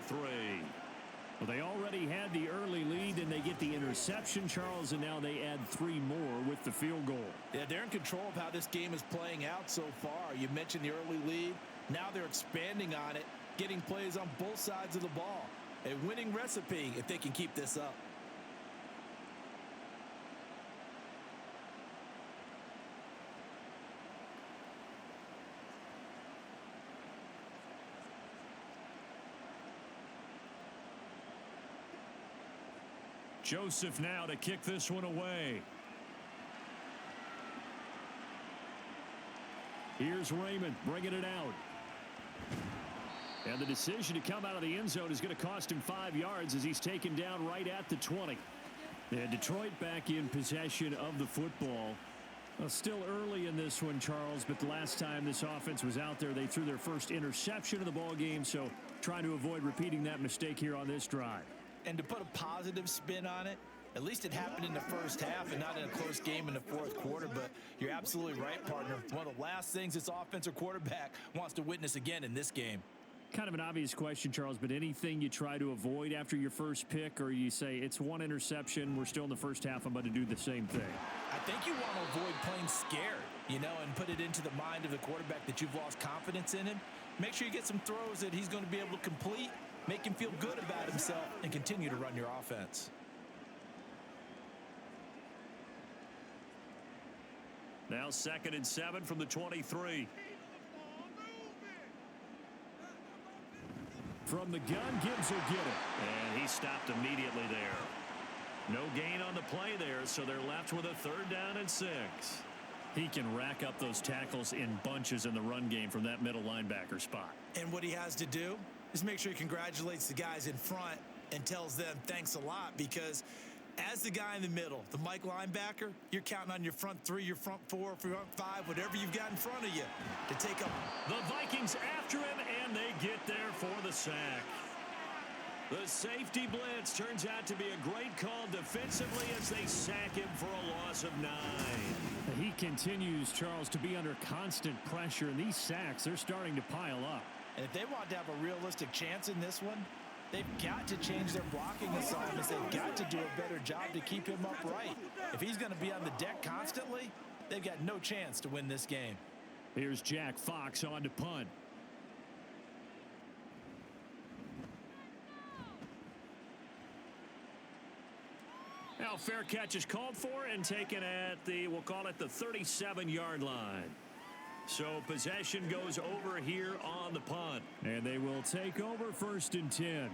Well, they already had the early lead, and they get the interception, Charles, and now they add 3 more with the field goal. Yeah, they're in control of how this game is playing out so far. You mentioned the early lead. Now they're expanding on it, getting plays on both sides of the ball. A winning recipe if they can keep this up. Joseph now to kick this one away. Here's Raymond bringing it out. And the decision to come out of the end zone is going to cost him 5 yards as he's taken down right at the 20. And Detroit back in possession of the football. Well, still early in this one, Charles, but the last time this offense was out there, they threw their first interception of the ball game, so trying to avoid repeating that mistake here on this drive. And to put a positive spin on it, at least it happened in the first half and not in a close game in the 4th quarter. But you're absolutely right, partner. One of the last things this offensive quarterback wants to witness again in this game. Kind of an obvious question, Charles, but anything you try to avoid after your first pick, or you say it's one interception, we're still in the first half, I'm going to do the same thing? I think you want to avoid playing scared, and put it into the mind of the quarterback that you've lost confidence in him. Make sure you get some throws that he's going to be able to complete, make him feel good about himself, and continue to run your offense. Now 2nd and 7 from the 23. From the gun, Gibbs will get it. And he stopped immediately there. No gain on the play there, so they're left with a 3rd down and 6. He can rack up those tackles in bunches in the run game from that middle linebacker spot. And what he has to do is make sure he congratulates the guys in front and tells them thanks a lot, because as the guy in the middle, the Mike linebacker, you're counting on your front 3, your front 4, front 5, whatever you've got in front of you to take up. The Vikings after him, and they get there for the sack. The safety blitz turns out to be a great call defensively as they sack him for a loss of 9. He continues, Charles, to be under constant pressure, and these sacks, they're starting to pile up. And if they want to have a realistic chance in this one, they've got to change their blocking assignments. They've got to do a better job to keep him upright. If he's going to be on the deck constantly, they've got no chance to win this game. Here's Jack Fox on to punt. Now fair catch is called for and taken at we'll call it the 37-yard line. So possession goes over here on the punt. And they will take over 1st and 10.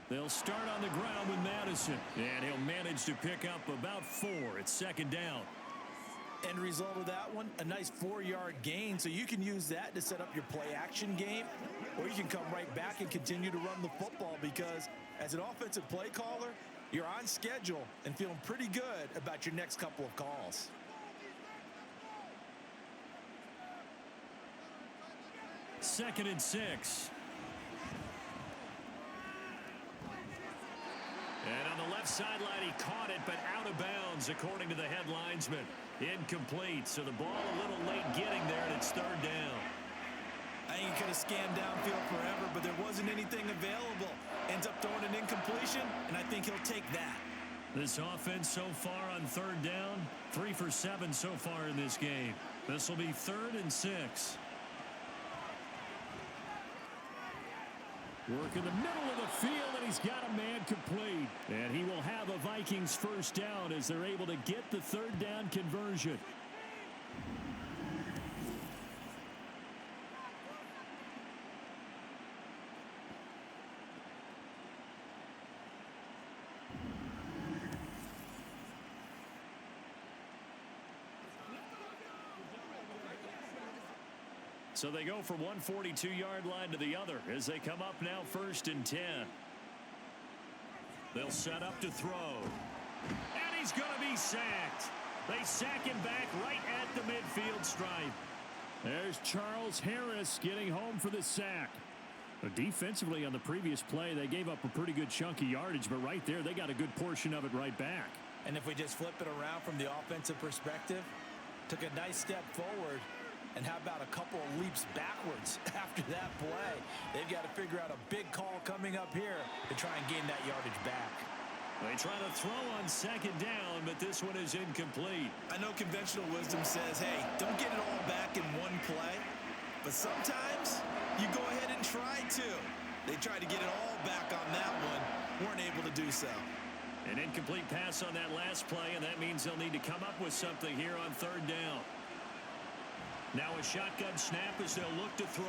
They'll start on the ground with Madison, and he'll manage to pick up about 4. It's 2nd down. End result of that one, a nice 4-yard gain, so you can use that to set up your play-action game, or you can come right back and continue to run the football, because as an offensive play caller, you're on schedule and feeling pretty good about your next couple of calls. Second and 6. And on the left sideline, he caught it, but out of bounds, according to the head linesman. Incomplete, so the ball a little late getting there, and it's third down. I think he could have scanned downfield forever, but there wasn't anything available. Ends up throwing an incompletion, and I think he'll take that. This offense so far on third down, 3 for 7 so far in this game. This will be 3rd and 6. Work in the middle of the field, and he's got a man complete. And he will have a Vikings first down as they're able to get the third down conversion. So they go from one 42-yard line to the other as they come up now 1st and 10. They'll set up to throw. And he's going to be sacked. They sack him back right at the midfield stripe. There's Charles Harris getting home for the sack. Defensively on the previous play, they gave up a pretty good chunk of yardage, but right there, they got a good portion of it right back. And if we just flip it around from the offensive perspective, took a nice step forward. And how about a couple of leaps backwards after that play? They've got to figure out a big call coming up here to try and gain that yardage back. They try to throw on 2nd down, but this one is incomplete. I know conventional wisdom says, hey, don't get it all back in one play. But sometimes you go ahead and try to. They tried to get it all back on that one. Weren't able to do so. An incomplete pass on that last play, and that means they'll need to come up with something here on 3rd down. Now a shotgun snap as they'll look to throw.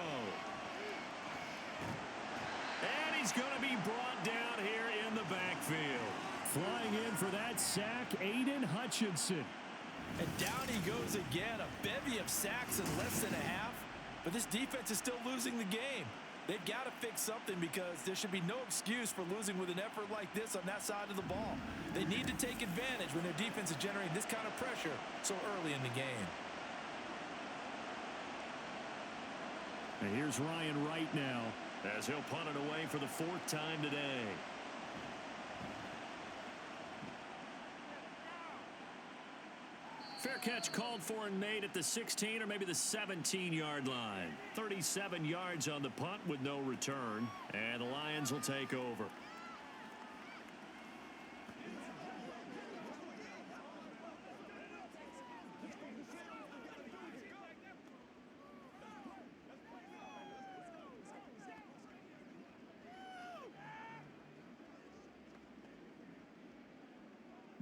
And he's going to be brought down here in the backfield. Flying in for that sack, Aiden Hutchinson. And down he goes again. A bevy of sacks in less than a half. But this defense is still losing the game. They've got to fix something because there should be no excuse for losing with an effort like this on that side of the ball. They need to take advantage when their defense is generating this kind of pressure so early in the game. And here's Ryan Wright now, as he'll punt it away for the 4th time today. Fair catch called for and made at the 16 or maybe the 17-yard line. 37 yards on the punt with no return, and the Lions will take over.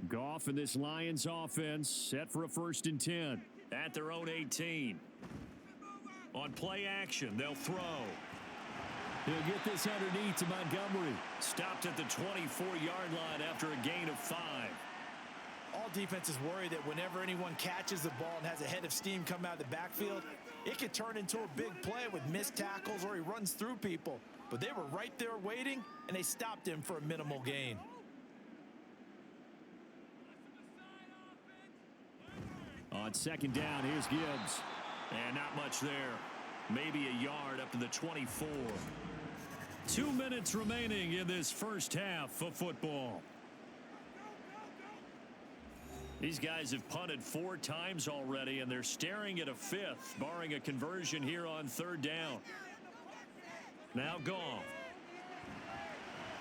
Goff and this Lions offense set for a 1st and 10. At their own 18. On play action, they'll throw. He'll get this underneath to Montgomery. Stopped at the 24-yard line after a gain of 5. All defenses worry that whenever anyone catches the ball and has a head of steam come out of the backfield, it could turn into a big play with missed tackles or he runs through people. But they were right there waiting, and they stopped him for a minimal gain. On 2nd down, here's Gibbs. And not much there. Maybe a yard up to the 24. 2 minutes remaining in this first half of football. These guys have punted 4 times already, and they're staring at a 5th, barring a conversion here on 3rd down. Now Goff.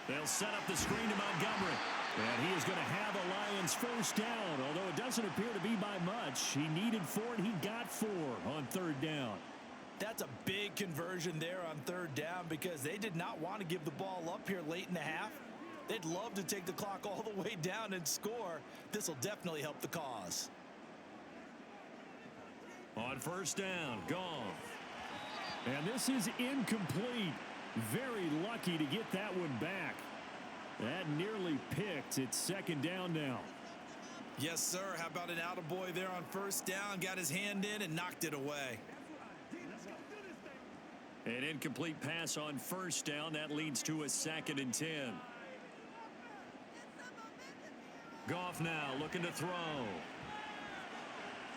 They'll set up the screen to Montgomery. And he is going to have a Lions first down, although it doesn't appear to be by much. He needed 4, and he got 4 on 3rd down. That's a big conversion there on 3rd down because they did not want to give the ball up here late in the half. They'd love to take the clock all the way down and score. This will definitely help the cause. On 1st down, Goff. And this is incomplete. Very lucky to get that one back. That nearly picked. It's 2nd down now. Yes, sir. How about an attaboy there on 1st down? Got his hand in and knocked it away. An incomplete pass on 1st down. That leads to a 2nd and 10. Goff now looking to throw.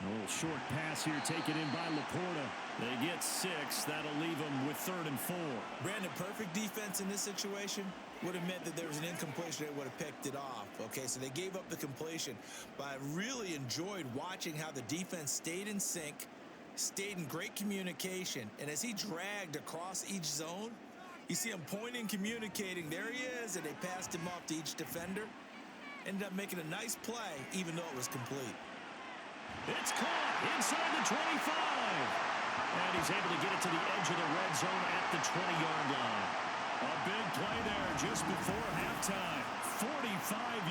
A little short pass here taken in by Laporta. They get 6. That'll leave them with 3rd and 4. Brandon, perfect defense in this situation. would have meant that there was an incompletion. They would have picked it off. Okay, so they gave up the completion. But I really enjoyed watching how the defense stayed in sync, stayed in great communication. And as he dragged across each zone, you see him pointing, communicating. There he is, and they passed him off to each defender. Ended up making a nice play, even though it was complete. It's caught inside the 25. And he's able to get it to the edge of the red zone at the 20-yard line. A big play there just before halftime. 45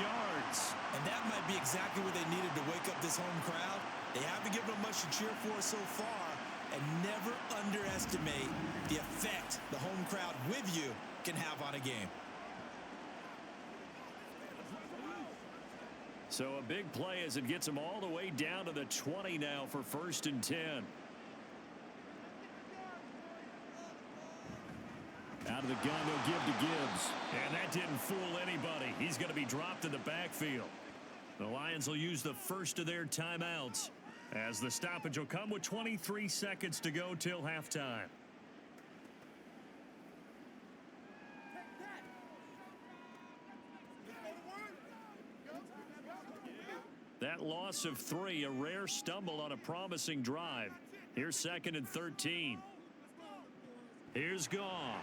yards. And that might be exactly what they needed to wake up this home crowd. They haven't given them much to cheer for so far. And never underestimate the effect the home crowd with you can have on a game. So a big play as it gets them all the way down to the 20 now for 1st and 10. Out of the gun, they'll give to Gibbs. And that didn't fool anybody. He's going to be dropped in the backfield. The Lions will use the first of their timeouts as the stoppage will come with 23 seconds to go till halftime. That loss of 3, a rare stumble on a promising drive. Here's 2nd and 13. Here's Goff.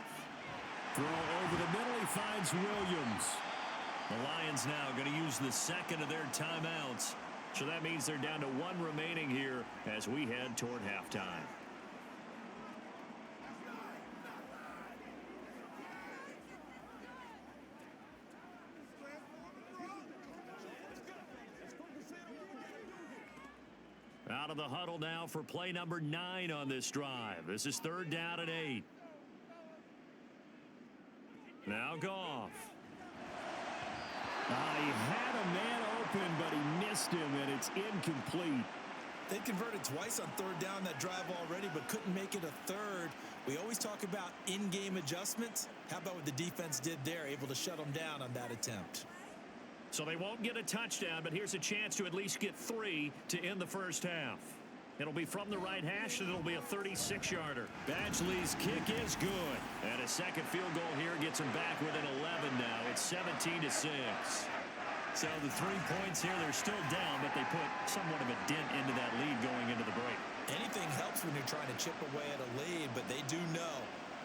Throw over the middle, he finds Williams. The Lions now going to use the second of their timeouts. So that means they're down to 1 remaining here as we head toward halftime. Out of the huddle now for play number 9 on this drive. This is 3rd down and 8. Now Goff. He had a man open, but he missed him, and it's incomplete. They converted twice on 3rd down that drive already, but couldn't make it a 3rd. We always talk about in-game adjustments. How about what the defense did there, able to shut them down on that attempt? So they won't get a touchdown, but here's a chance to at least get 3 to end the first half. It'll be from the right hash, and it'll be a 36-yarder. Badgley's kick is good. And a second field goal here gets him back within 11 now. It's 17-6. So the 3 points here, they're still down, but they put somewhat of a dent into that lead going into the break. Anything helps when you're trying to chip away at a lead, but they do know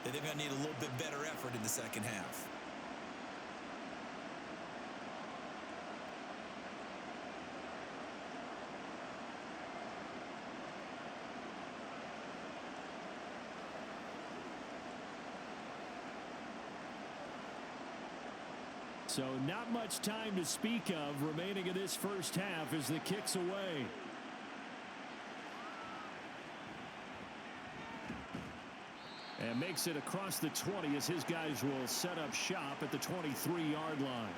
that they're going to need a little bit better effort in the second half. So not much time to speak of remaining in this first half as the kick's away. And makes it across the 20 as his guys will set up shop at the 23-yard line.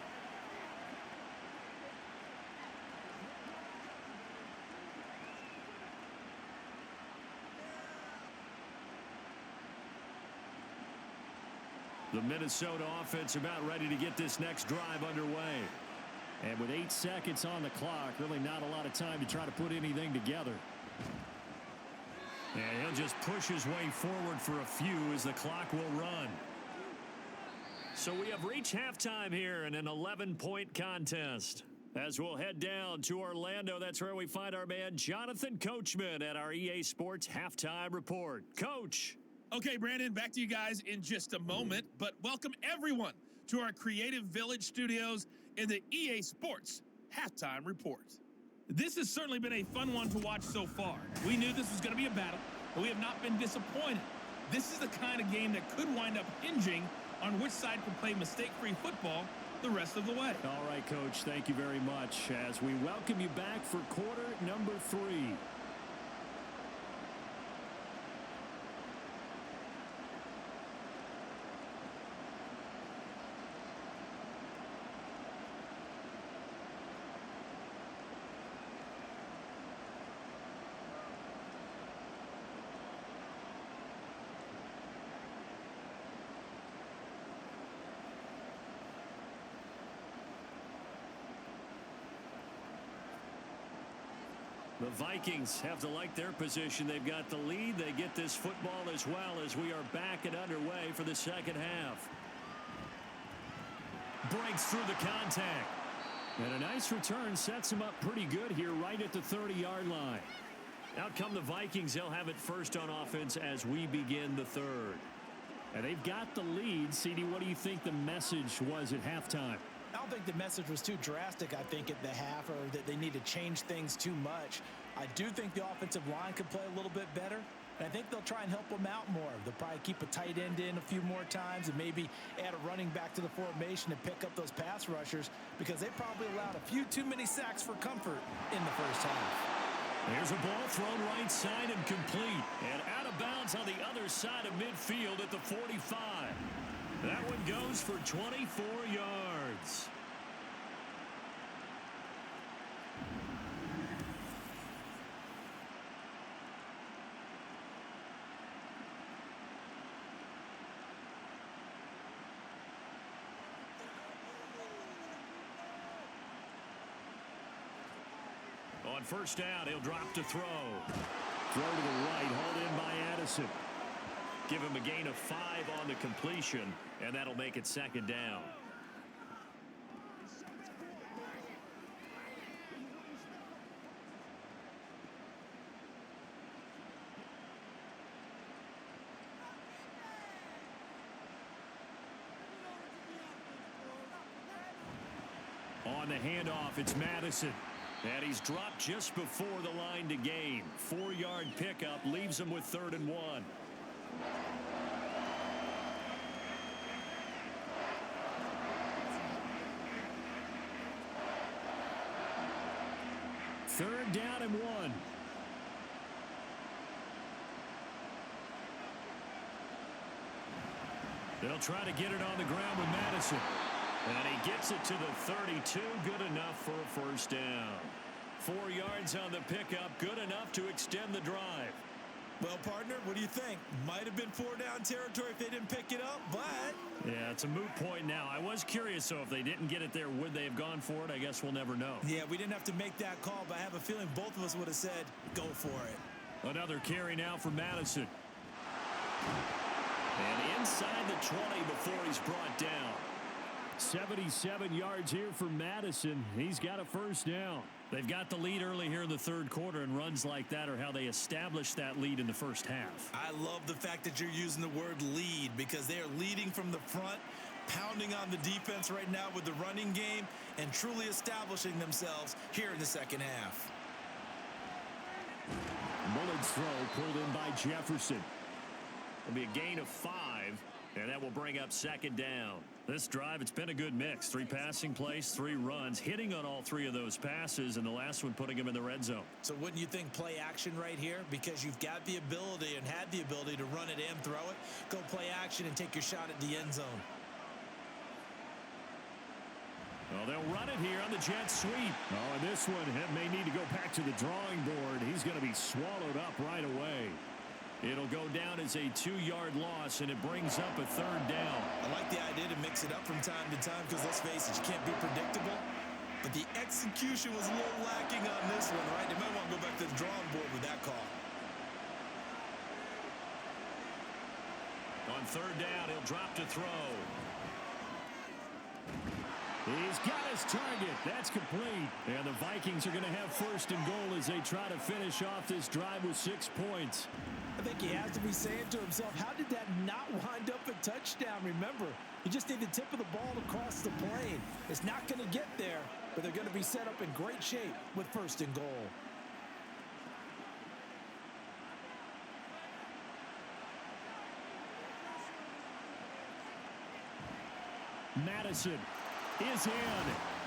The Minnesota offense about ready to get this next drive underway. And with 8 seconds on the clock, really not a lot of time to try to put anything together. And he'll just push his way forward for a few as the clock will run. So we have reached halftime here in an 11-point contest. As we'll head down to Orlando, that's where we find our man Jonathan Coachman at our EA Sports Halftime Report. Coach. Okay, Brandon, back to you guys in just a moment, but welcome everyone to our Creative Village studios in the EA Sports Halftime Report. This has certainly been a fun one to watch so far. We knew this was going to be a battle, but we have not been disappointed. This is the kind of game that could wind up hinging on which side can play mistake-free football the rest of the way. All right, Coach, thank you very much as we welcome you back for quarter number 3. The Vikings have to like their position. They've got the lead. They get this football as well as we are back and underway for the second half. breaks through the contact. And a nice return sets him up pretty good here right at the 30-yard line. Out come the Vikings. They'll have it first on offense as we begin the third. And they've got the lead. CD, what do you think the message was at halftime? I don't think the message was too drastic, I think, at the half, or that they need to change things too much. I do think the offensive line could play a little bit better, and I think they'll try and help them out more. They'll probably keep a tight end in a few more times and maybe add a running back to the formation to pick up those pass rushers, because they probably allowed a few too many sacks for comfort in the first half. There's a ball thrown right side and complete. And out of bounds on the other side of midfield at the 45. That one goes for 24 yards. On first down, he'll drop to throw. Throw to the right, hauled in by Addison. Give him a gain of 5 on the completion, and that'll make it second down. On the handoff, it's Madison. And he's dropped just before the line to gain. 4-yard pickup leaves him with 3rd and 1. Third down and 1. They'll try to get it on the ground with Madison. And he gets it to the 32. Good enough for a first down. 4 yards on the pickup. Good enough to extend the drive. Well, partner, what do you think? Might have been 4-down territory if they didn't pick it up, but... Yeah, it's a moot point now. I was curious, so if they didn't get it there, would they have gone for it? I guess we'll never know. Yeah, we didn't have to make that call, but I have a feeling both of us would have said, go for it. Another carry now for Madison. And inside the 20 before he's brought down. 77 yards here for Madison. He's got a first down. They've got the lead early here in the third quarter, and runs like that are how they establish that lead in the first half. I love the fact that you're using the word lead, because they are leading from the front, pounding on the defense right now with the running game, and truly establishing themselves here in the second half. Mullen's throw pulled in by Jefferson. It'll be a gain of 5, and that will bring up second down. This drive, it's been a good mix. 3 passing plays, 3 runs, hitting on all 3 of those passes, and the last one putting him in the red zone. So wouldn't you think play action right here? Because you've got the ability and had the ability to run it and throw it. Go play action and take your shot at the end zone. Well, they'll run it here on the jet sweep. Oh, and this one may need to go back to the drawing board. He's going to be swallowed up right away. It'll go down as a 2-yard loss, and it brings up a third down. I like the idea to mix it up from time to time, because let's face it, you can't be predictable. But the execution was a little lacking on this one, right? They might want to go back to the drawing board with that call. On third down, he'll drop to throw. He's got his target. That's complete. And the Vikings are going to have first and goal as they try to finish off this drive with 6 points. I think he has to be saying to himself, how did that not wind up a touchdown? Remember, you just need the tip of the ball to cross the plane. It's not going to get there, but they're going to be set up in great shape with first and goal. Madison is in.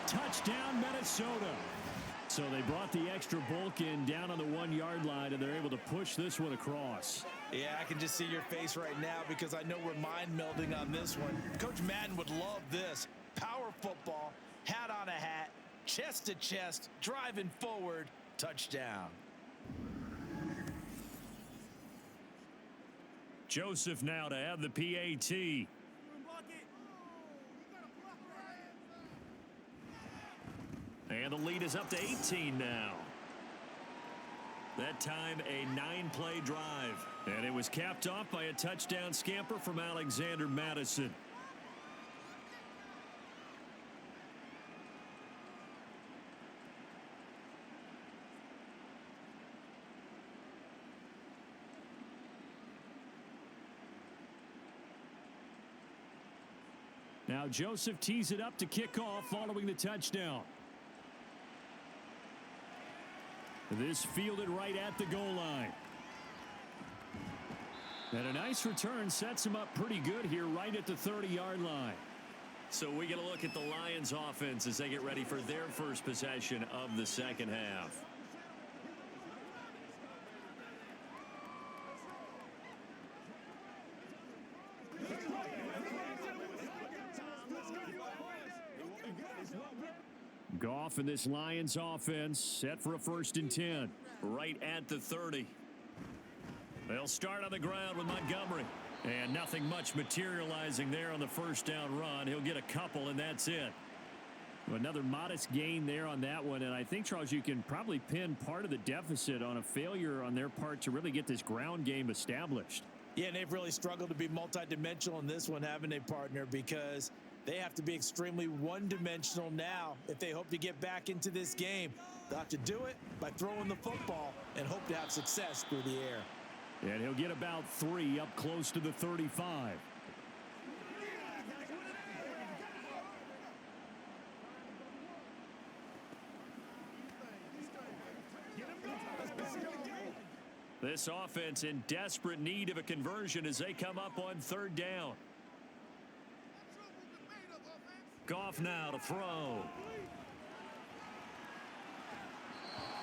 Touchdown, Minnesota. So they brought the extra bulk in down on the 1-yard line, and they're able to push this one across. Yeah, I can just see your face right now, because I know we're mind melding on this one. Coach Madden would love this. Power football, hat on a hat, chest to chest, driving forward, touchdown. Joseph now to have the PAT. And the lead is up to 18 now. That time a 9-play drive. And it was capped off by a touchdown scamper from Alexander Madison. Now Joseph tees it up to kick off following the touchdown. This fielded right at the goal line. And a nice return sets him up pretty good here right at the 30-yard line. So we get a look at the Lions offense as they get ready for their first possession of the second half. Goff and this Lions offense set for a 1st and 10. Right at the 30. They'll start on the ground with Montgomery. And nothing much materializing there on the first down run. He'll get a couple, and that's it. Another modest gain there on that one. And I think, Charles, you can probably pin part of the deficit on a failure on their part to really get this ground game established. Yeah, and they've really struggled to be multidimensional in this one, haven't they, partner? Because they have to be extremely one-dimensional now if they hope to get back into this game. They'll have to do it by throwing the football and hope to have success through the air. And he'll get about 3 up close to the 35. This offense in desperate need of a conversion as they come up on 3rd down. Goff now to throw.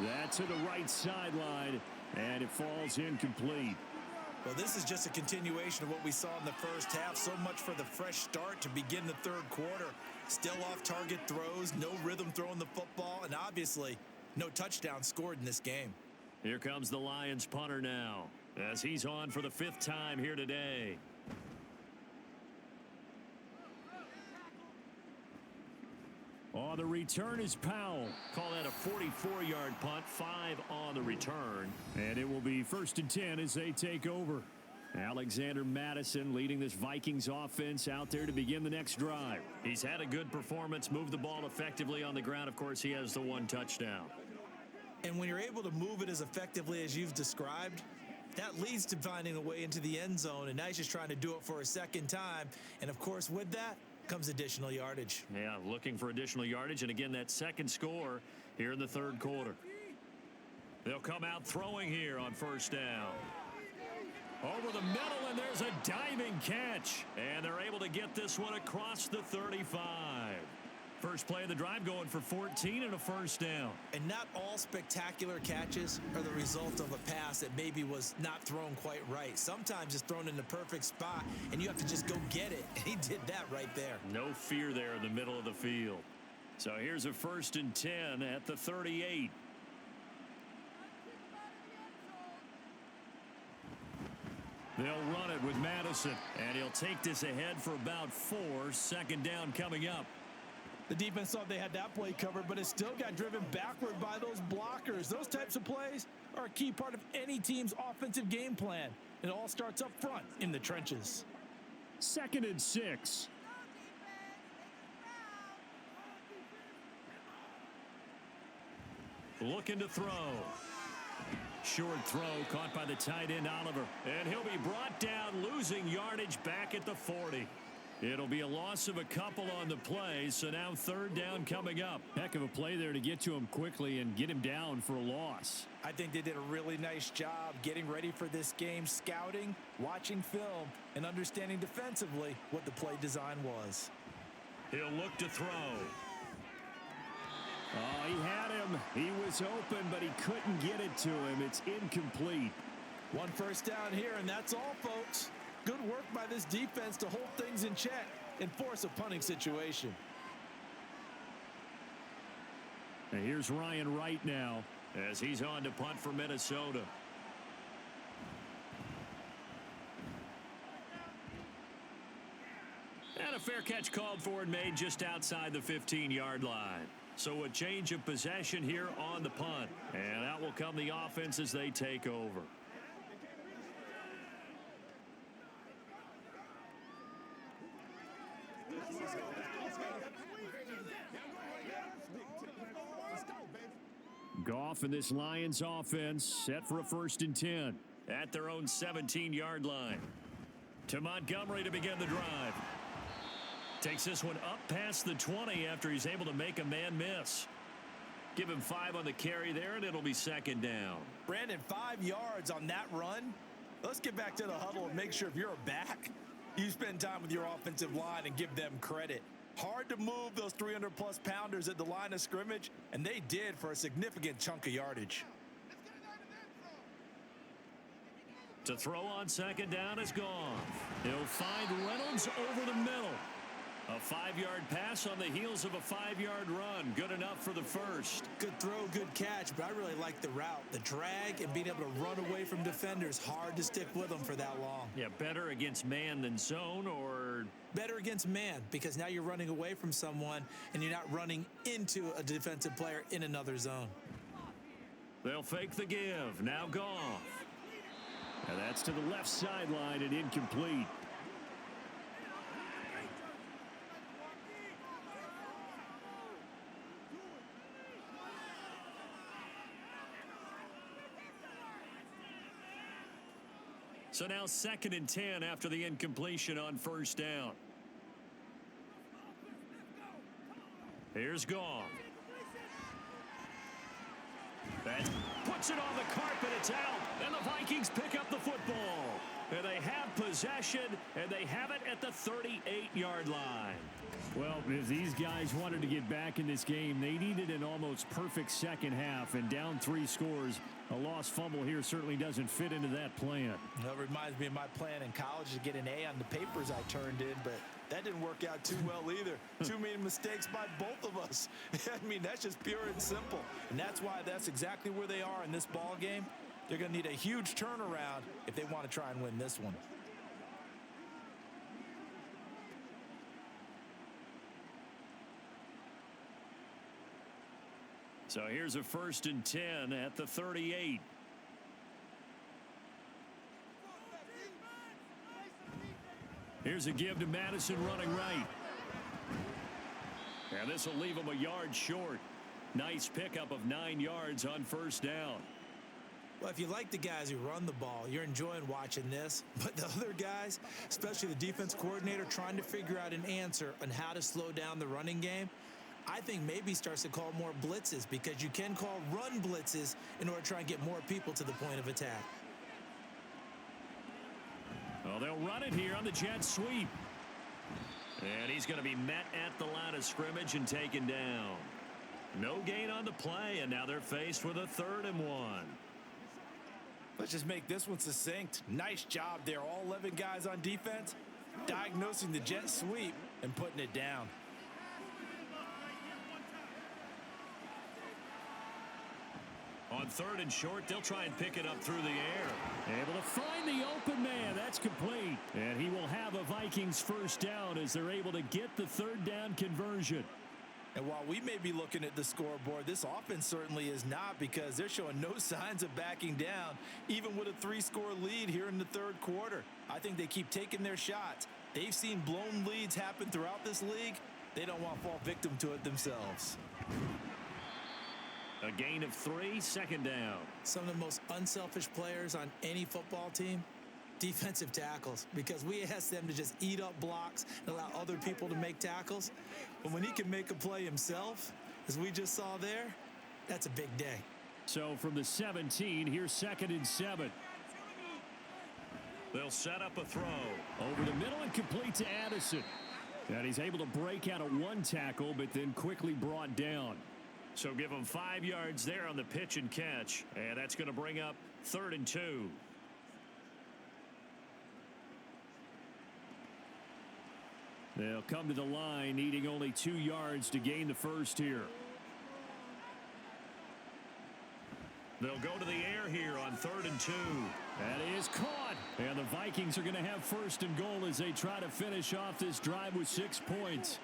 That's to the right sideline, and it falls incomplete. Well, this is just a continuation of what we saw in the first half. So much for the fresh start to begin the 3rd quarter. Still off-target throws, no rhythm throwing the football, and obviously no touchdown scored in this game. Here comes the Lions punter now as he's on for the 5th time here today. On the return is Powell. Call that a 44-yard punt, 5 on the return. And it will be 1st and 10 as they take over. Alexander Madison leading this Vikings offense out there to begin the next drive. He's had a good performance, moved the ball effectively on the ground. Of course, he has the 1 touchdown. And when you're able to move it as effectively as you've described, that leads to finding a way into the end zone. And now he's just trying to do it for a 2nd time. And, of course, with that comes additional yardage. Yeah, looking for additional yardage. And, again, that 2nd score here in the 3rd quarter. They'll come out throwing here on 1st down. Over the middle, and there's a diving catch. And they're able to get this one across the 35. First play of the drive going for 14 and a 1st down. And not all spectacular catches are the result of a pass that maybe was not thrown quite right. Sometimes it's thrown in the perfect spot, and you have to just go get it. And he did that right there. No fear there in the middle of the field. So here's a 1st and 10 at the 38. They'll run it with Madison, and he'll take this ahead for about 4. 2nd down coming up. The defense thought they had that play covered, but it still got driven backward by those blockers. Those types of plays are a key part of any team's offensive game plan. It all starts up front in the trenches. 2nd and 6. Looking to throw. Short throw caught by the tight end Oliver. And he'll be brought down, losing yardage back at the 40. It'll be a loss of a couple on the play, so now 3rd down coming up. Heck of a play there to get to him quickly and get him down for a loss. I think they did a really nice job getting ready for this game, scouting, watching film, and understanding defensively what the play design was. He'll look to throw. Oh, he had him. He was open, but he couldn't get it to him. It's incomplete. 1 first down here, and that's all, folks. Good work by this defense to hold things in check and force a punting situation. And here's Ryan Wright now as he's on to punt for Minnesota. And a fair catch called for and made just outside the 15-yard line. So a change of possession here on the punt. And out will come the offense as they take over. Goff and this Lions offense set for a 1st and 10. At their own 17-yard line. To Montgomery to begin the drive. Takes this one up past the 20 after he's able to make a man miss. Give him 5 on the carry there, and it'll be second down. Brandon, 5 yards on that run. Let's get back to the huddle and make sure if you're a back, you spend time with your offensive line and give them credit. Hard to move those 300-plus pounders at the line of scrimmage, and they did for a significant chunk of yardage. To throw on second down is gone. He'll find Reynolds over the middle. A 5-yard pass on the heels of a 5-yard run. Good enough for the first. Good throw, good catch, but I really like the route. The drag and being able to run away from defenders, hard to stick with them for that long. Yeah, better against man than zone, or... Better against man, because now you're running away from someone and you're not running into a defensive player in another zone. They'll fake the give. Now Goff. And that's to the left sideline and incomplete. So now 2nd and 10 after the incompletion on first down. Here's Goff. That puts it on the carpet. It's out. And the Vikings pick up the football. And they have possession, and they have it at the 38-yard line. Well, if these guys wanted to get back in this game, they needed an almost perfect second half, and down 3 scores. A lost fumble here certainly doesn't fit into that plan. That reminds me of my plan in college to get an A on the papers I turned in, but that didn't work out too well either. Too many mistakes by both of us. I mean, that's just pure and simple. And that's why that's exactly where they are in this ball game. They're going to need a huge turnaround if they want to try and win this one. So here's a 1st and 10 at the 38. Here's a give to Madison running right. And this will leave him a yard short. Nice pickup of 9 yards on first down. Well, if you like the guys who run the ball, you're enjoying watching this. But the other guys, especially the defense coordinator, trying to figure out an answer on how to slow down the running game, I think maybe starts to call more blitzes, because you can call run blitzes in order to try and get more people to the point of attack. Well, they'll run it here on the jet sweep. And he's going to be met at the line of scrimmage and taken down. No gain on the play, and now they're faced with a 3rd and 1. Let's just make this one succinct. Nice job there. All 11 guys on defense diagnosing the jet sweep and putting it down. On 3rd and short, they'll try and pick it up through the air. Able to find the open man. That's complete. And he will have a Vikings first down as they're able to get the 3rd down conversion. And while we may be looking at the scoreboard, this offense certainly is not, because they're showing no signs of backing down, even with a 3-score lead here in the 3rd quarter. I think they keep taking their shots. They've seen blown leads happen throughout this league. They don't want to fall victim to it themselves. A gain of 3, 2nd down. Some of the most unselfish players on any football team, defensive tackles, because we ask them to just eat up blocks and allow other people to make tackles. But when he can make a play himself, as we just saw there, that's a big day. So from the 17, here's 2nd and 7. They'll set up a throw. Over the middle and complete to Addison. And he's able to break out of 1 tackle, but then quickly brought down. So give him 5 yards there on the pitch and catch. And that's going to bring up 3rd and 2. They'll come to the line, needing only 2 yards to gain the first here. They'll go to the air here on 3rd and 2. That is caught. And the Vikings are going to have 1st and goal as they try to finish off this drive with 6 points.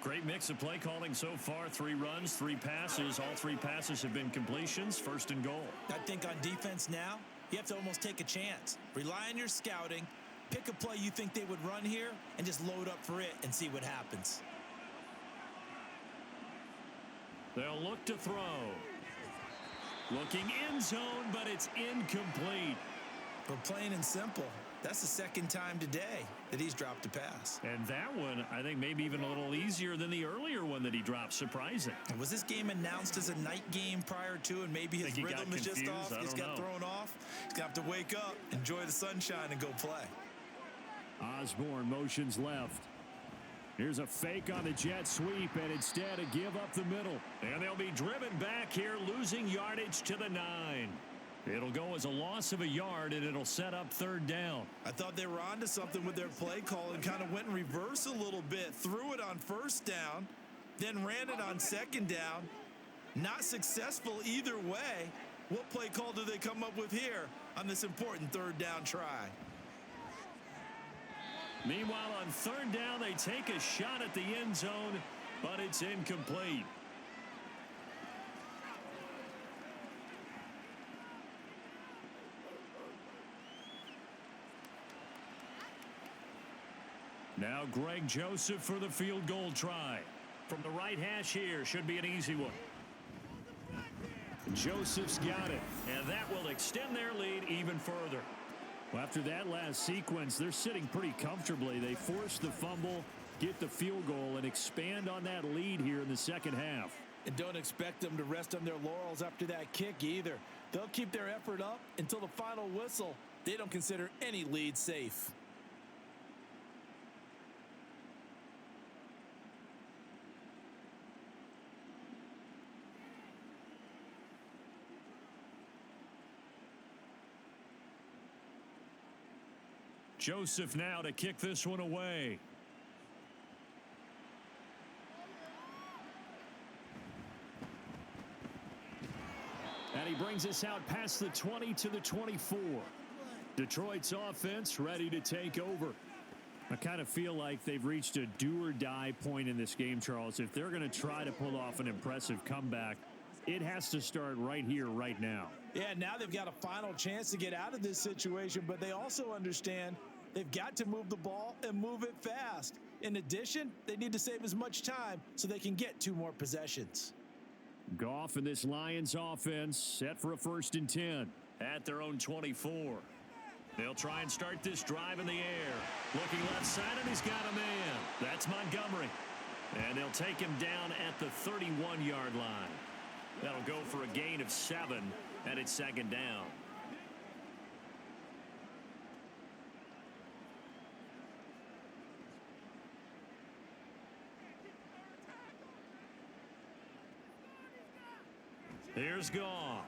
Great mix of play calling so far. 3 runs, 3 passes. All 3 passes have been completions. 1st and goal. I think on defense now, you have to almost take a chance. Rely on your scouting. Pick a play you think they would run here and just load up for it and see what happens. They'll look to throw. Looking end zone, but it's incomplete. But plain and simple, That's the second time today that he's dropped a pass. And that one, I think, maybe even a little easier than the earlier one that he dropped. Surprising. And was this game announced as a night game prior to, and maybe his rhythm is just off? He's got thrown off. He's got to wake up, enjoy the sunshine, and go play. Osborne motions left. Here's a fake on the jet sweep, and instead a give up the middle. And they'll be driven back here, losing yardage to the 9. It'll go as a loss of a yard, and it'll set up third down. I thought they were onto something with their play call and kind of went in reverse a little bit. Threw it on first down, then ran it on second down. Not successful either way. What play call do they come up with here on this important third down try? Meanwhile, on third down, they take a shot at the end zone, but it's incomplete. Now Greg Joseph for the field goal try. From the right hash here, should be an easy one. Joseph's got it, and that will extend their lead even further. Well, after that last sequence, they're sitting pretty comfortably. They force the fumble, get the field goal, and expand on that lead here in the second half. And don't expect them to rest on their laurels after that kick either. They'll keep their effort up until the final whistle. They don't consider any lead safe. Joseph now to kick this one away. And he brings us out past the 20 to the 24. Detroit's offense ready to take over. I kind of feel like they've reached a do-or-die point in this game, Charles. If they're going to try to pull off an impressive comeback, it has to start right here, right now. Yeah, now they've got a final chance to get out of this situation, but they also understand they've got to move the ball and move it fast. In addition, they need to save as much time so they can get 2 more possessions. Goff and this Lions offense set for a 1st and 10 at their own 24. They'll try and start this drive in the air. Looking left side, and he's got a man. That's Montgomery. And they'll take him down at the 31-yard line. That'll go for a gain of 7, and it's second down. Here's Goff.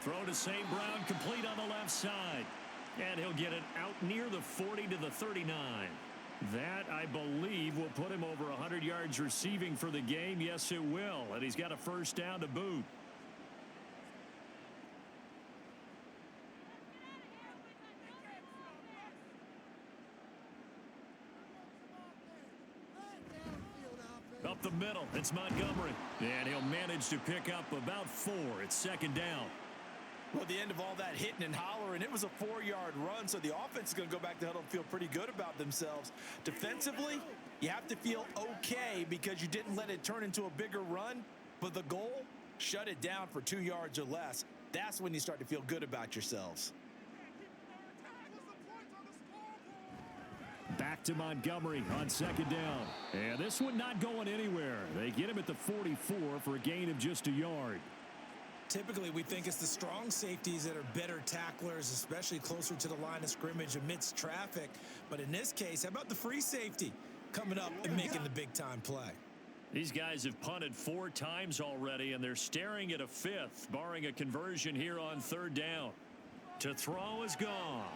Throw to St. Brown, complete on the left side. And he'll get it out near the 40 to the 39. That, I believe, will put him over 100 yards receiving for the game. Yes, it will. And he's got a first down to boot. Up the middle, it's Montgomery. And he'll manage to pick up about 4. It's second down. Well, the end of all that hitting and hollering, it was a 4-yard run, so the offense is going to go back to huddle and feel pretty good about themselves. Defensively, you have to feel okay because you didn't let it turn into a bigger run, but the goal, shut it down for 2 yards or less. That's when you start to feel good about yourselves. Back to Montgomery on second down. And this one not going anywhere. They get him at the 44 for a gain of just a yard. Typically, we think it's the strong safeties that are better tacklers, especially closer to the line of scrimmage amidst traffic. But in this case, how about the free safety coming up and making the big-time play? These guys have punted 4 times already, and they're staring at a 5th, barring a conversion here on third down. To throw is Goff.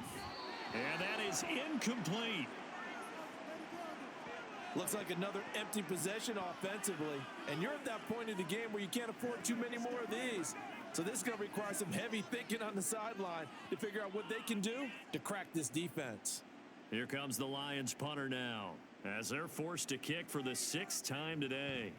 And that is incomplete. Looks like another empty possession offensively. And you're at that point in the game where you can't afford too many more of these. So this is going to require some heavy thinking on the sideline to figure out what they can do to crack this defense. Here comes the Lions punter now, as they're forced to kick for the 6th time today.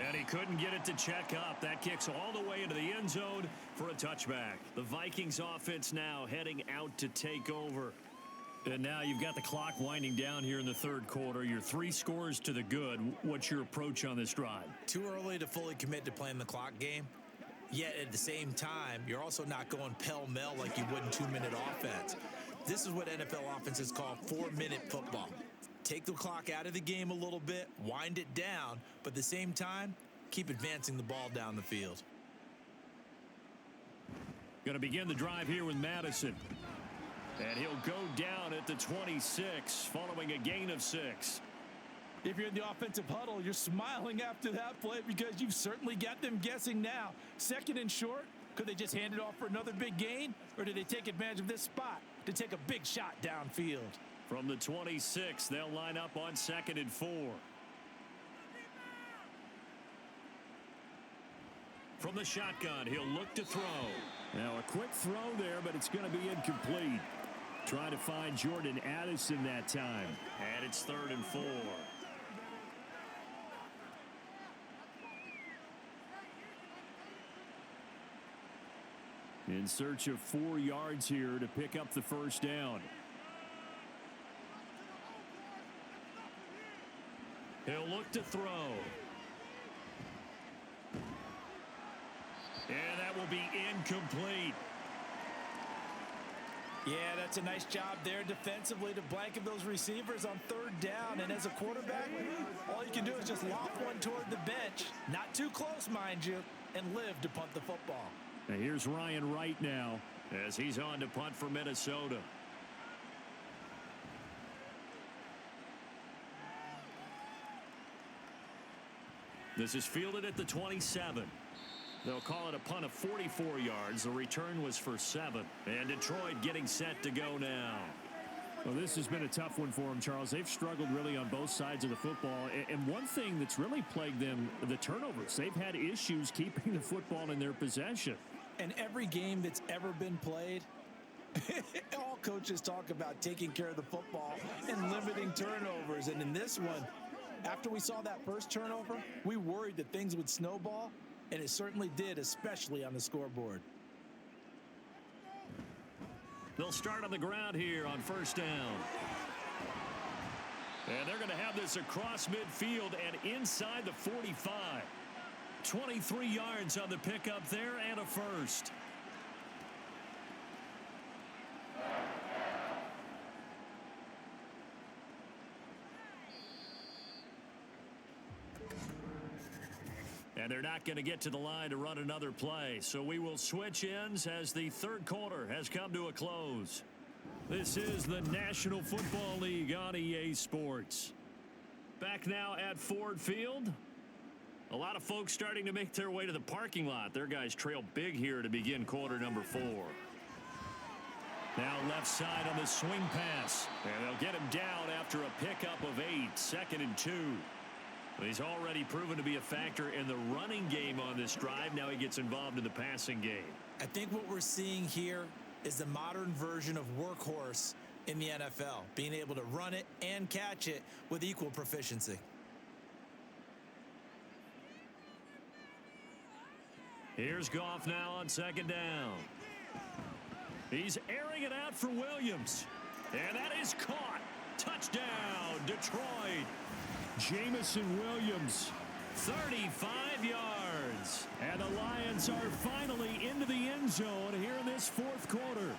And he couldn't get it to check up. That kicks all the way into the end zone for a touchback. The Vikings offense now heading out to take over. And now you've got the clock winding down here in the third quarter. You're 3 scores to the good. What's your approach on this drive? Too early to fully commit to playing the clock game. Yet at the same time, you're also not going pell-mell like you would in 2-minute offense. This is what NFL offenses call 4-minute football. Take the clock out of the game a little bit, wind it down, but at the same time, keep advancing the ball down the field. Going to begin the drive here with Madison. And he'll go down at the 26, following a gain of 6. If you're in the offensive huddle, you're smiling after that play because you've certainly got them guessing now. 2nd and short, could they just hand it off for another big gain? Or did they take advantage of this spot to take a big shot downfield? From the 26, they'll line up on 2nd and 4. From the shotgun, he'll look to throw. Now a quick throw there, but it's going to be incomplete. Trying to find Jordan Addison that time. And it's 3rd and 4. In search of 4 yards here to pick up the first down. He'll look to throw. And that will be incomplete. Yeah, that's a nice job there defensively to blanket those receivers on 3rd down. And as a quarterback, all you can do is just loft one toward the bench. Not too close, mind you, and live to punt the football. Now here's Ryan Wright now as he's on to punt for Minnesota. This is fielded at the 27. They'll call it a punt of 44 yards. The return was for 7. And Detroit getting set to go now. Well, this has been a tough one for them, Charles. They've struggled really on both sides of the football. And one thing that's really plagued them, the turnovers. They've had issues keeping the football in their possession. And every game that's ever been played, all coaches talk about taking care of the football and limiting turnovers. And in this one, after we saw that first turnover, we worried that things would snowball. And it certainly did, especially on the scoreboard. They'll start on the ground here on 1st down. And they're going to have this across midfield and inside the 45. 23 yards on the pickup there and a first. And they're not going to get to the line to run another play. So we will switch ends as the third quarter has come to a close. This is the National Football League on EA Sports. Back now at Ford Field. A lot of folks starting to make their way to the parking lot. Their guys trail big here to begin quarter number 4. Now left side on the swing pass. And they'll get him down after a pickup of 8. 2nd and 2. He's already proven to be a factor in the running game on this drive. Now he gets involved in the passing game. I think what we're seeing here is the modern version of workhorse in the NFL, being able to run it and catch it with equal proficiency. Here's Goff now on 2nd down. He's airing it out for Williams. And that is caught. Touchdown, Detroit. Jamison Williams, 35 yards. And the Lions are finally into the end zone here in this 4th quarter.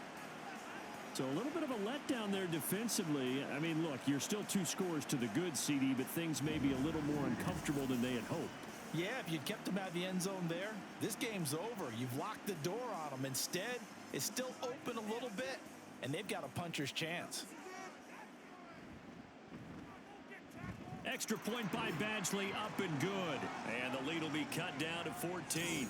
So a little bit of a letdown there defensively. I mean, look, you're still 2 scores to the good, CD, but things may be a little more uncomfortable than they had hoped. Yeah, if you'd kept them out of the end zone there, this game's over. You've locked the door on them. Instead, it's still open a little bit, and they've got a puncher's chance. Extra point by Badgley, up and good. And the lead will be cut down to 14.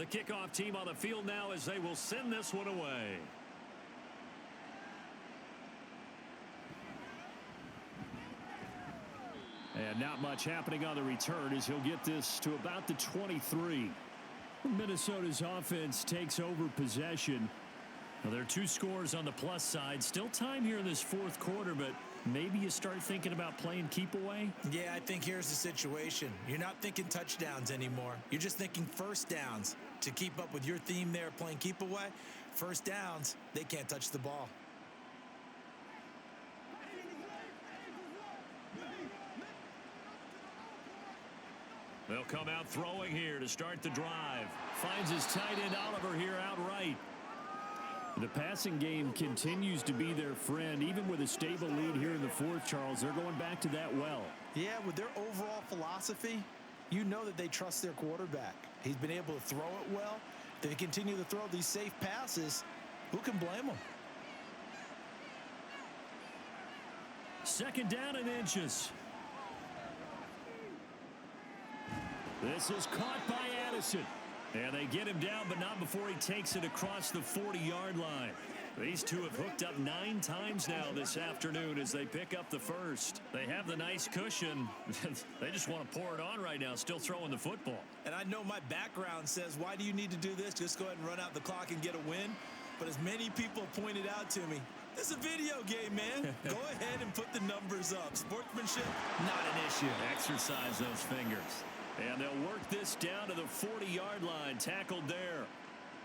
The kickoff team on the field now as they will send this one away. And not much happening on the return as he'll get this to about the 23. Minnesota's offense takes over possession. Well, there are 2 scores on the plus side. Still time here in this fourth quarter, but maybe you start thinking about playing keep away? Yeah, I think here's the situation. You're not thinking touchdowns anymore. You're just thinking first downs. To keep up with your theme there, playing keep away, first downs, they can't touch the ball. They'll come out throwing here to start the drive. Finds his tight end Oliver here outright. The passing game continues to be their friend. Even with a stable lead here in the fourth, Charles, they're going back to that well. Yeah, with their overall philosophy, you know that they trust their quarterback. He's been able to throw it well. They continue to throw these safe passes. Who can blame them? Second down and inches. This is caught by Addison. And they get him down, but not before he takes it across the 40-yard line. These two have hooked up 9 times now this afternoon as they pick up the first. They have the nice cushion. They just want to pour it on right now, still throwing the football. And I know my background says, why do you need to do this? Just go ahead and run out the clock and get a win. But as many people pointed out to me, this is a video game, man. Go ahead and put the numbers up. Sportsmanship, not an issue. Exercise those fingers. And they'll work this down to the 40-yard line, tackled there.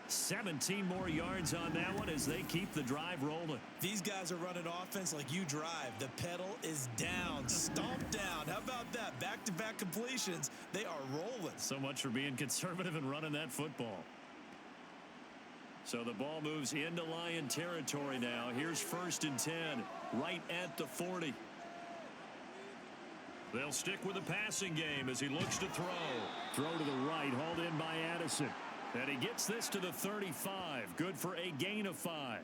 17 more yards on that one as they keep the drive rolling. These guys are running offense like you drive. The pedal is down, stomped down. How about that? Back-to-back completions. They are rolling. So much for being conservative and running that football. So the ball moves into Lion territory now. Here's 1st and 10, right at the 40. They'll stick with the passing game as he looks to throw. Throw to the right, hauled in by Addison. And he gets this to the 35. Good for a gain of 5.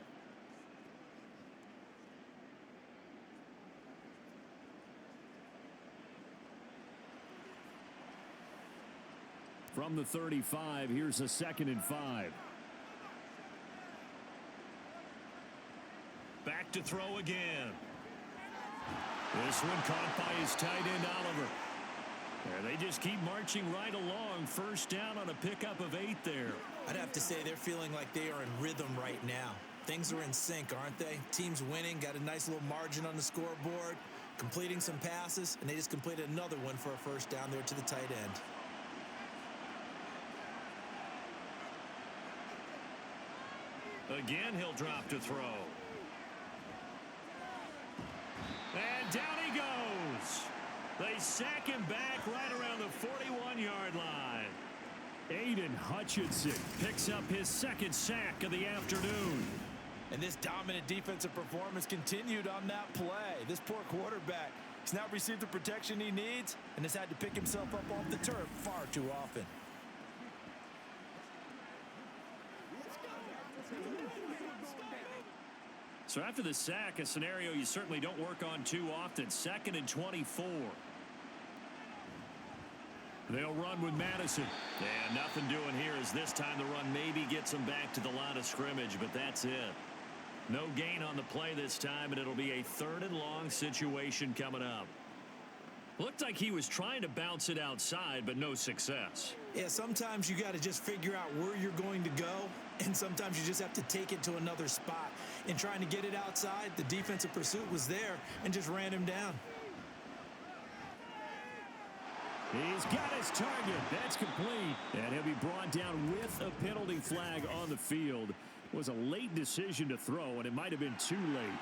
From the 35, here's a 2nd and 5. Back to throw again. This one caught by his tight end Oliver. And they just keep marching right along. First down on a pickup of 8 there. I'd have to say they're feeling like they are in rhythm right now. Things are in sync, aren't they? Team's winning, got a nice little margin on the scoreboard, completing some passes, and they just completed another one for a first down there to the tight end. Again, he'll drop to throw. And down he goes. They sack him back right around the 41-yard line. Aiden Hutchinson picks up his 2nd sack of the afternoon. And this dominant defensive performance continued on that play. This poor quarterback has now received the protection he needs and has had to pick himself up off the turf far too often. So after the sack, a scenario you certainly don't work on too often. 2nd and 24. They'll run with Madison. And nothing doing here as this time the run maybe gets them back to the line of scrimmage, but that's it. No gain on the play this time, and it'll be a 3rd and long situation coming up. Looked like he was trying to bounce it outside, but no success. Yeah, sometimes you got to just figure out where you're going to go, and sometimes you just have to take it to another spot. In trying to get it outside, the defensive pursuit was there and just ran him down. He's got his target. That's complete. And he'll be brought down with a penalty flag on the field. It was a late decision to throw, and it might have been too late.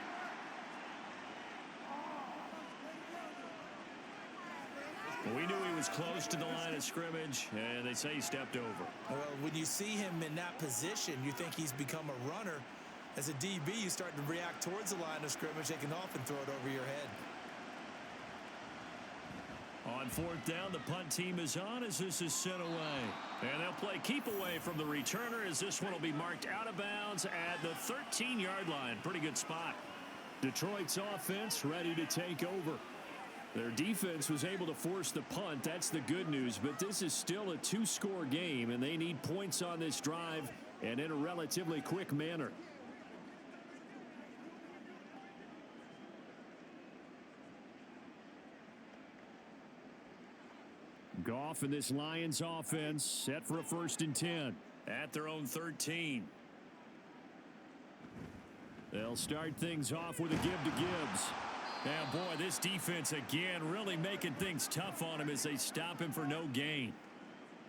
We knew he was close to the line of scrimmage, and they say he stepped over. Well, when you see him in that position, you think he's become a runner. As a DB, you start to react towards the line of scrimmage. They can often throw it over your head. On 4th down, the punt team is on as this is sent away. And they'll play keep away from the returner as this one will be marked out of bounds at the 13-yard line. Pretty good spot. Detroit's offense ready to take over. Their defense was able to force the punt. That's the good news. But this is still a two-score game, and they need points on this drive and in a relatively quick manner. Goff and this Lions offense set for a 1st and 10. At their own 13. They'll start things off with a give to Gibbs. Now, boy, this defense again really making things tough on him as they stop him for no gain.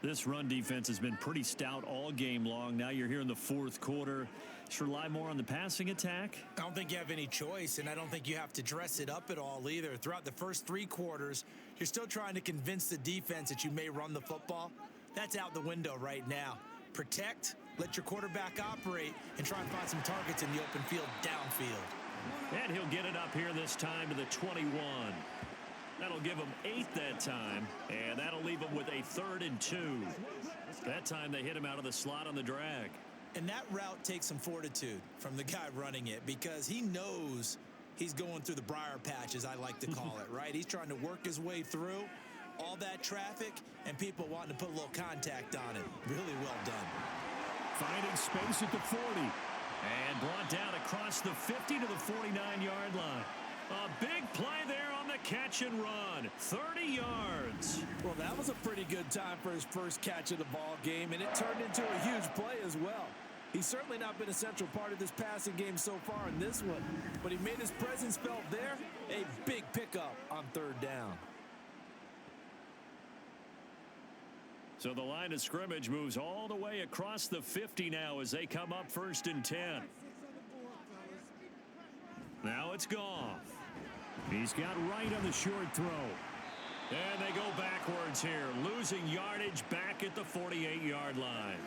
This run defense has been pretty stout all game long. Now you're here in the 4th quarter. Just rely more on the passing attack. I don't think you have any choice, and I don't think you have to dress it up at all either. Throughout the first 3 quarters, you're still trying to convince the defense that you may run the football. That's out the window right now. Protect, let your quarterback operate, and try and find some targets in the open field downfield. And he'll get it up here this time to the 21. That'll give him 8 that time, and that'll leave him with a 3rd and 2. That time they hit him out of the slot on the drag. And that route takes some fortitude from the guy running it because he knows he's going through the briar patch, as I like to call it, right? He's trying to work his way through all that traffic and people wanting to put a little contact on it. Really well done. Finding space at the 40. And brought down across the 50 to the 49-yard line. A big play there on the catch and run. 30 yards. Well, that was a pretty good time for his first catch of the ball game, and it turned into a huge play as well. He's certainly not been a central part of this passing game so far in this one, but he made his presence felt there. A big pickup on 3rd down. So the line of scrimmage moves all the way across the 50 now as they come up 1st and 10. Now it's Goff. He's got right on the short throw. And they go backwards here, losing yardage back at the 48-yard line.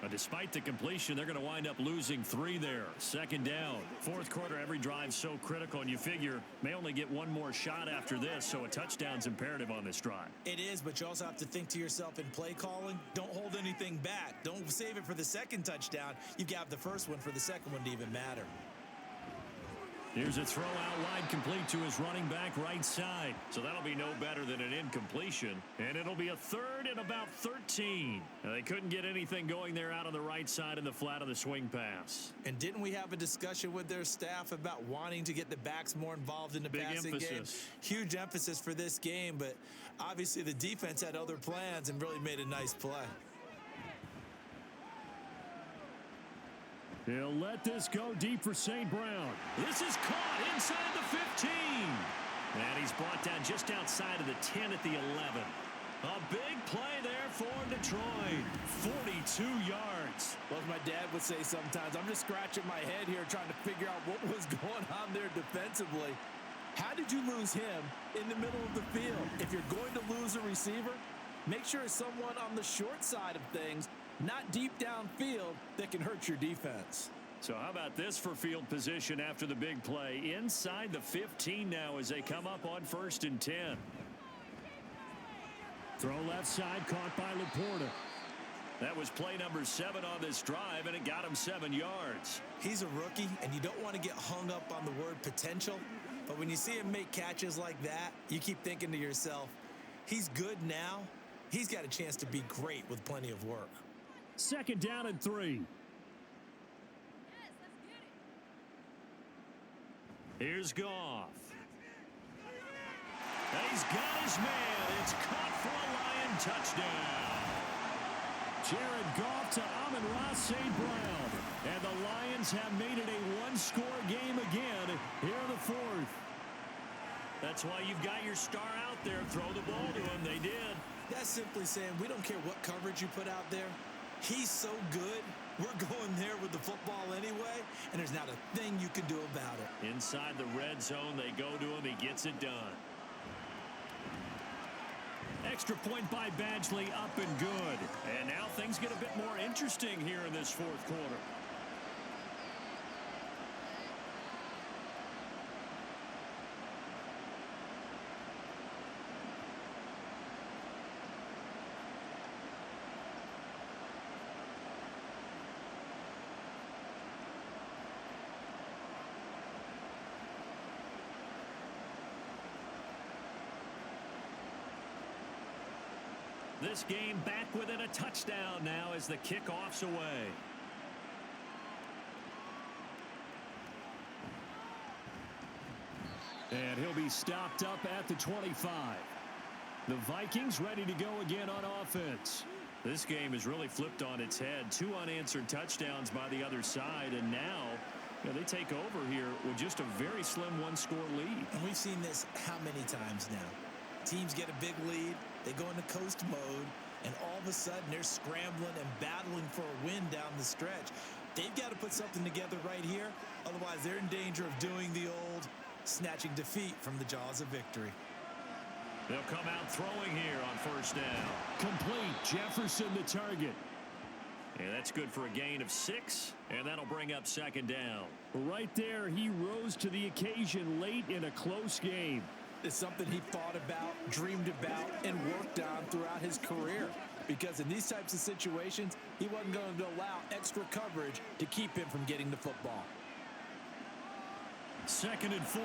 But despite the completion, they're going to wind up losing 3 there. 2nd down. 4th quarter, every drive so critical, and you figure may only get one more shot after this, so a touchdown's imperative on this drive. It is, but you also have to think to yourself in play calling, don't hold anything back. Don't save it for the 2nd touchdown. You've got the 1st one for the 2nd one to even matter. Here's a throw out wide complete to his running back right side. So that'll be no better than an incompletion. And it'll be a 3rd and about 13. Now, they couldn't get anything going there out on the right side in the flat of the swing pass. And didn't we have a discussion with their staff about wanting to get the backs more involved in the passing game? Huge emphasis for this game, but obviously the defense had other plans and really made a nice play. He'll let this go deep for St. Brown. This is caught inside the 15. And he's brought down just outside of the 10 at the 11. A big play there for Detroit. 42 yards. Well, as my dad would say sometimes, I'm just scratching my head here trying to figure out what was going on there defensively. How did you lose him in the middle of the field? If you're going to lose a receiver, make sure it's someone on the short side of things, not deep downfield, that can hurt your defense. So how about this for field position after the big play? Inside the 15 now as they come up on 1st and 10. Throw left side, caught by Laporta. That was play number 7 on this drive, and it got him 7 yards. He's a rookie, and you don't want to get hung up on the word potential. But when you see him make catches like that, you keep thinking to yourself, he's good now. He's got a chance to be great with plenty of work. 2nd down and 3. Here's Goff. He's got his man. It's caught for a Lion touchdown. Jared Goff to Amon-Ra St. Brown. And the Lions have made it a one-score game again here in the 4th. That's why you've got your star out there. Throw the ball to him. They did. That's simply saying we don't care what coverage you put out there. He's so good. We're going there with the football anyway, and there's not a thing you can do about it. Inside the red zone, they go to him. He gets it done. Extra point by Badgley, up and good. And now things get a bit more interesting here in this 4th quarter. This game back within a touchdown now as the kickoff's away. And he'll be stopped up at the 25. The Vikings ready to go again on offense. This game has really flipped on its head. 2 unanswered touchdowns by the other side, and now they take over here with just a very slim one-score lead. And we've seen this how many times now? Teams get a big lead, they go into coast mode, and all of a sudden they're scrambling and battling for a win down the stretch. They've got to put something together right here, otherwise they're in danger of doing the old snatching defeat from the jaws of victory. They'll come out throwing here on first down. Complete. Jefferson the target. And that's good for a gain of 6, and that'll bring up second down. Right there, he rose to the occasion late in a close game. It's something he thought about, dreamed about, and worked on throughout his career. Because in these types of situations, he wasn't going to allow extra coverage to keep him from getting the football. 2nd and 4.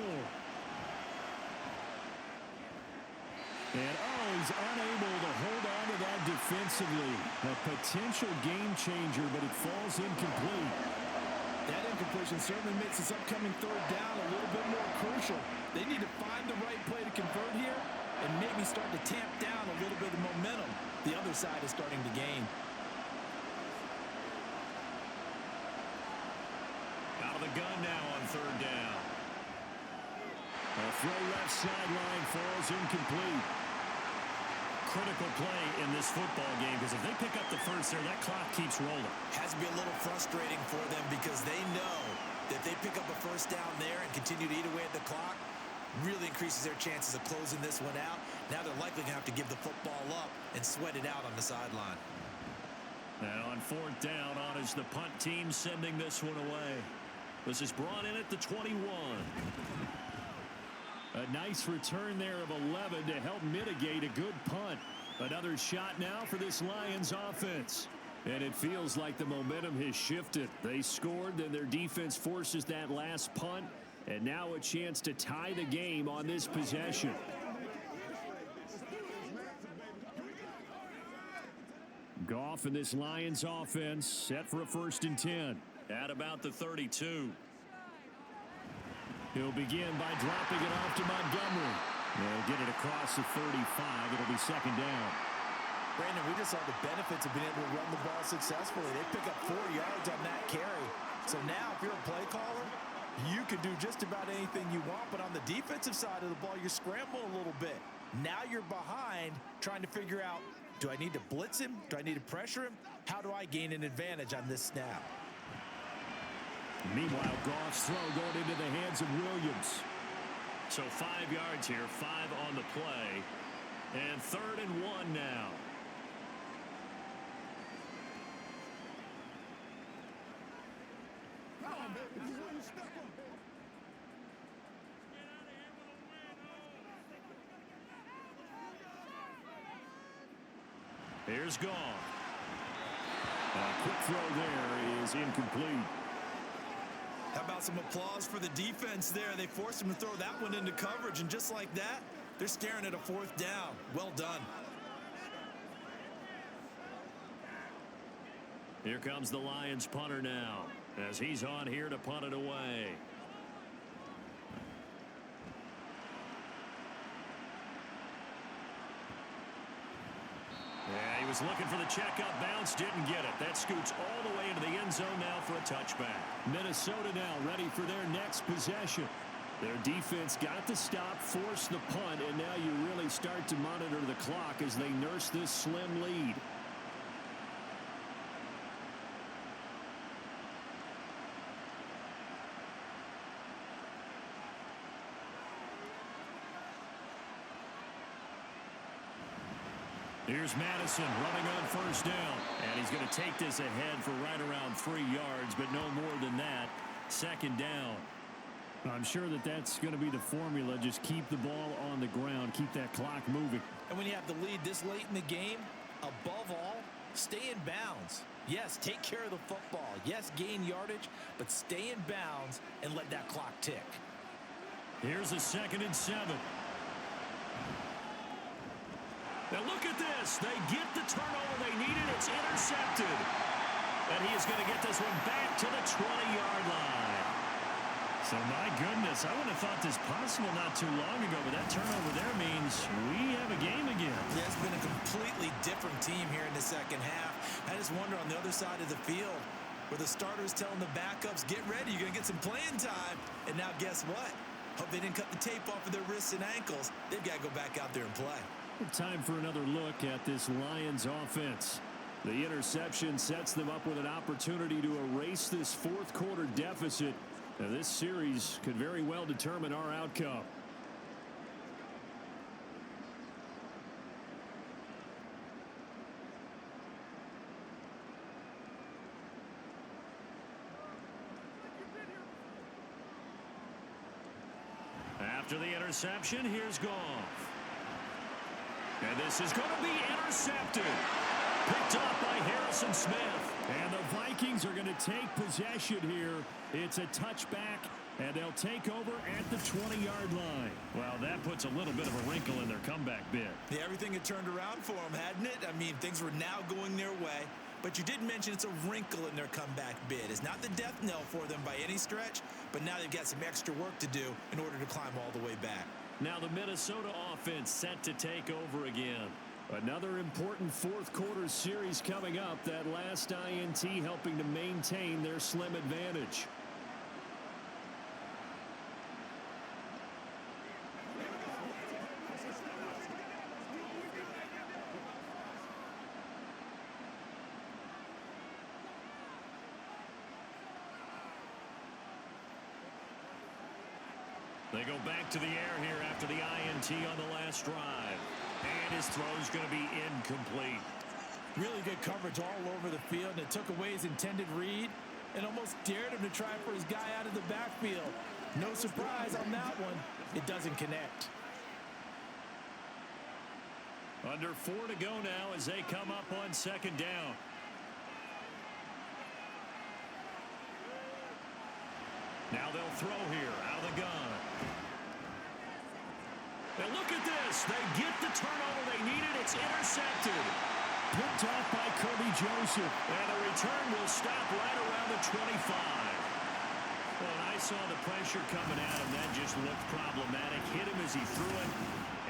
And he's unable to hold on to that defensively. A potential game changer, but it falls incomplete. That incompletion certainly makes this upcoming 3rd down a little bit more crucial. They need to find the right play to convert here and maybe start to tamp down a little bit of momentum the other side is starting to gain. Out of the gun now on 3rd down. A throw left sideline falls incomplete. Critical play in this football game because if they pick up the first there, that clock keeps rolling. Has to be a little frustrating for them because they know that if they pick up a first down there and continue to eat away at the clock, really increases their chances of closing this one out. Now they're likely going to have to give the football up and sweat it out on the sideline. Now on 4th down, on is the punt team sending this one away. This is brought in at the 21. A nice return there of 11 to help mitigate a good punt. Another shot now for this Lions offense. And it feels like the momentum has shifted. They scored, then their defense forces that last punt. And now a chance to tie the game on this possession. Goff and this Lions offense set for a 1st and 10. At about the 32. He'll begin by dropping it off to Montgomery. They'll get it across the 35. It'll be 2nd down. Brandon, we just saw the benefits of being able to run the ball successfully. They pick up 4 yards on that carry. So now if you're a play caller, you can do just about anything you want. But on the defensive side of the ball, you're scrambling a little bit. Now you're behind trying to figure out, do I need to blitz him? Do I need to pressure him? How do I gain an advantage on this snap? Meanwhile, Goff's throw going into the hands of Williams. So 5 yards here, 5 on the play. And 3rd and 1 now. Here's Goff. A quick throw there is incomplete. How about some applause for the defense there? They forced him to throw that one into coverage, and just like that, they're staring at a 4th down. Well done. Here comes the Lions punter now as he's on here to punt it away. Yeah, he was looking for the checkup bounce, didn't get it. That scoots all the way into the end zone now for a touchback. Minnesota now ready for their next possession. Their defense got the stop, forced the punt, and now you really start to monitor the clock as they nurse this slim lead. Here's Madison running on 1st down. And he's going to take this ahead for right around 3 yards, but no more than that. 2nd down. I'm sure that that's going to be the formula. Just keep the ball on the ground. Keep that clock moving. And when you have the lead this late in the game, above all, stay in bounds. Yes, take care of the football. Yes, gain yardage, but stay in bounds and let that clock tick. Here's a 2nd and 7. Now look at this. They get the turnover they needed. It's intercepted. And he is going to get this one back to the 20-yard line. So, my goodness, I wouldn't have thought this possible not too long ago, but that turnover there means we have a game again. Yeah, it's been a completely different team here in the second half. I just wonder on the other side of the field where the starters telling the backups, get ready, you're going to get some playing time. And now guess what? Hope they didn't cut the tape off of their wrists and ankles. They've got to go back out there and play. Time for another look at this Lions offense. The interception sets them up with an opportunity to erase this fourth quarter deficit. Now, this series could very well determine our outcome. After the interception, here's Goff. And this is going to be intercepted. Picked up by Harrison Smith. And the Vikings are going to take possession here. It's a touchback, and they'll take over at the 20-yard line. Well, that puts a little bit of a wrinkle in their comeback bid. Yeah, everything had turned around for them, hadn't it? I mean, things were now going their way. But you did mention it's a wrinkle in their comeback bid. It's not the death knell for them by any stretch, but now they've got some extra work to do in order to climb all the way back. Now the Minnesota offense set to take over again. Another important fourth quarter series coming up. That last INT helping to maintain their slim advantage. They go back to the air here after the INT on the last drive. And his throw's going to be incomplete. Really good coverage all over the field, and it took away his intended read and almost dared him to try for his guy out of the backfield. No surprise on that one. It doesn't connect. Under 4 to go now as they come up on second down. Now they'll throw here out of the gun. And look at this. They get the turnover they needed. It's intercepted. Picked off by Kirby Joseph. And the return will stop right around the 25. Well, and I saw the pressure coming at him. That just looked problematic. Hit him as he threw it.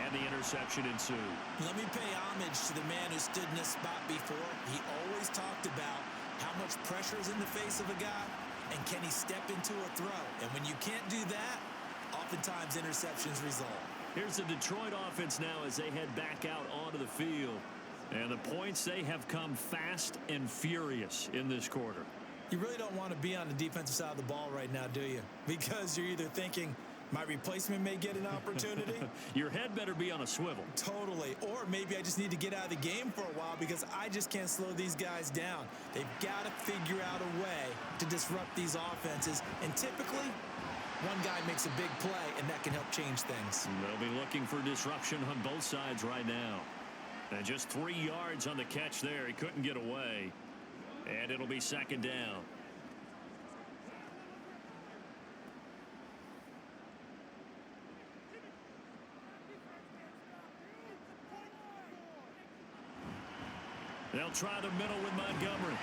And the interception ensued. Let me pay homage to the man who stood in this spot before. He always talked about how much pressure is in the face of a guy. And can he step into a throw? And when you can't do that, oftentimes interceptions result. Here's the Detroit offense now as they head back out onto the field. And the points, they have come fast and furious in this quarter. You really don't want to be on the defensive side of the ball right now, do you? Because you're either thinking, my replacement may get an opportunity. Your head better be on a swivel. Totally. Or maybe I just need to get out of the game for a while because I just can't slow these guys down. They've got to figure out a way to disrupt these offenses. And typically, one guy makes a big play, and that can help change things. They'll be looking for disruption on both sides right now. And just 3 yards on the catch there. He couldn't get away. And it'll be second down. They'll try the middle with Montgomery.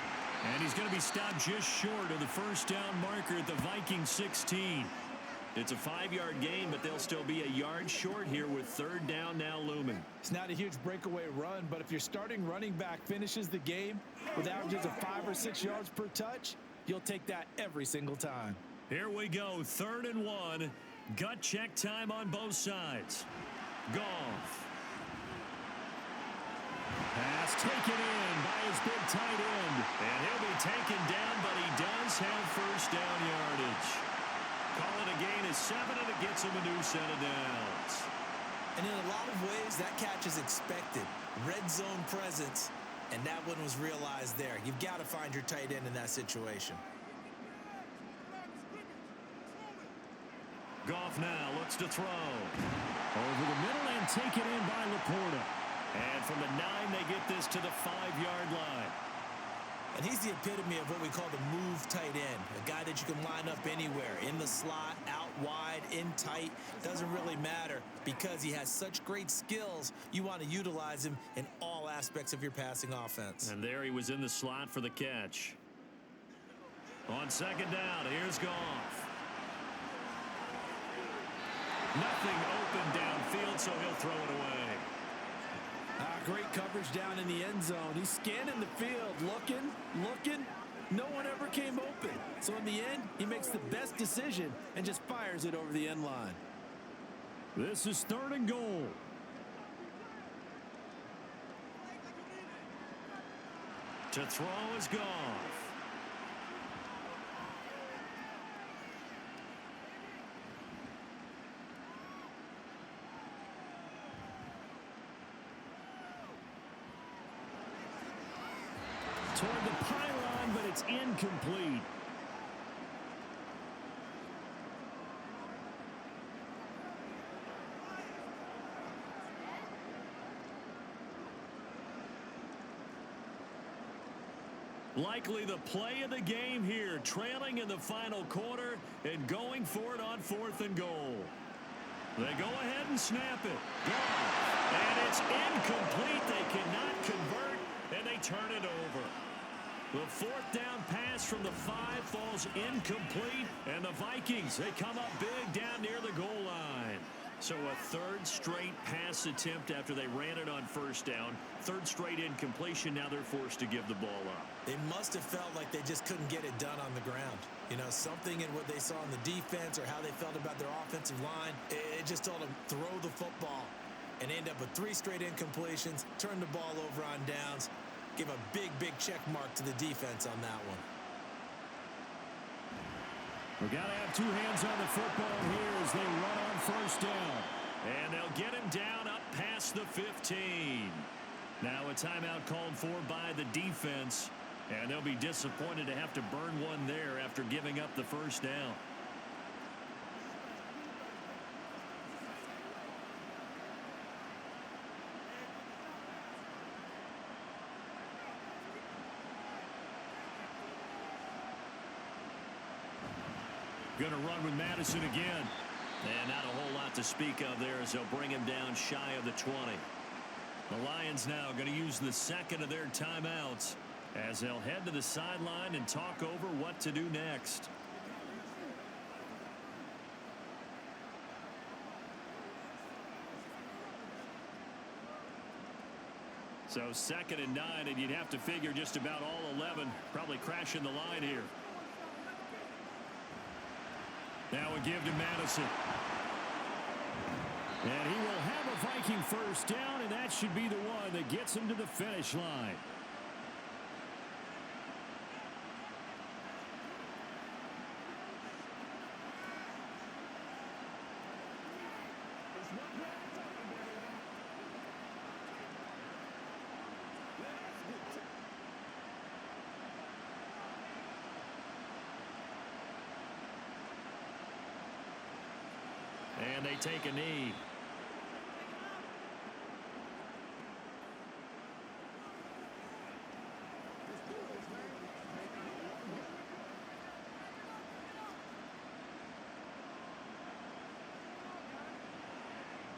And he's going to be stopped just short of the first down marker at the Vikings 16. It's a 5-yard gain, but they'll still be a yard short here with third down now looming. It's not a huge breakaway run, but if your starting running back finishes the game with averages of 5 or 6 yards per touch, you'll take that every single time. Here we go, 3rd and 1. Gut check time on both sides. Goff. Pass taken in by his big tight end. And he'll be taken down, but he does have first down yardage. Call it a gain of 7, and it gets him a new set of downs. And in a lot of ways, that catch is expected. Red zone presence, and that one was realized there. You've got to find your tight end in that situation. Goff now looks to throw. Over the middle and taken in by Laporta. And from the 9, they get this to the 5-yard line. And he's the epitome of what we call the move tight end, a guy that you can line up anywhere, in the slot, out wide, in tight, doesn't really matter because he has such great skills. You want to utilize him in all aspects of your passing offense. And there he was in the slot for the catch. On second down, here's Goff. Nothing open downfield, so he'll throw it away. Great coverage down in the end zone. He's scanning the field, looking. No one ever came open. So in the end, he makes the best decision and just fires it over the end line. This is 3rd and goal. To throw is Goff. Toward the pylon, but it's incomplete. Likely the play of the game here, trailing in the final quarter and going for it on 4th and goal. They go ahead and snap it. Gone. And it's incomplete. They cannot convert, and they turn it over. The 4th down pass from the 5 falls incomplete, and the Vikings, they come up big down near the goal line. So a 3rd straight pass attempt after they ran it on 1st down. 3rd straight incompletion. Now they're forced to give the ball up. They must have felt like they just couldn't get it done on the ground. You know, something in what they saw in the defense or how they felt about their offensive line, it just told them throw the football and end up with 3 straight incompletions, turn the ball over on downs. Give a big check mark to the defense on that one. We've got to have 2 hands on the football here as they run on 1st down. And they'll get him down up past the 15. Now a timeout called for by the defense. And they'll be disappointed to have to burn one there after giving up the 1st down. Going to run with Madison again. And not a whole lot to speak of there as they'll bring him down shy of the 20. The Lions now going to use the 2nd of their timeouts as they'll head to the sideline and talk over what to do next. So 2nd and 9, and you'd have to figure just about all 11 probably crashing the line here. Now a give to Madison. And he will have a Viking 1st down, and that should be the one that gets him to the finish line. And they take a knee.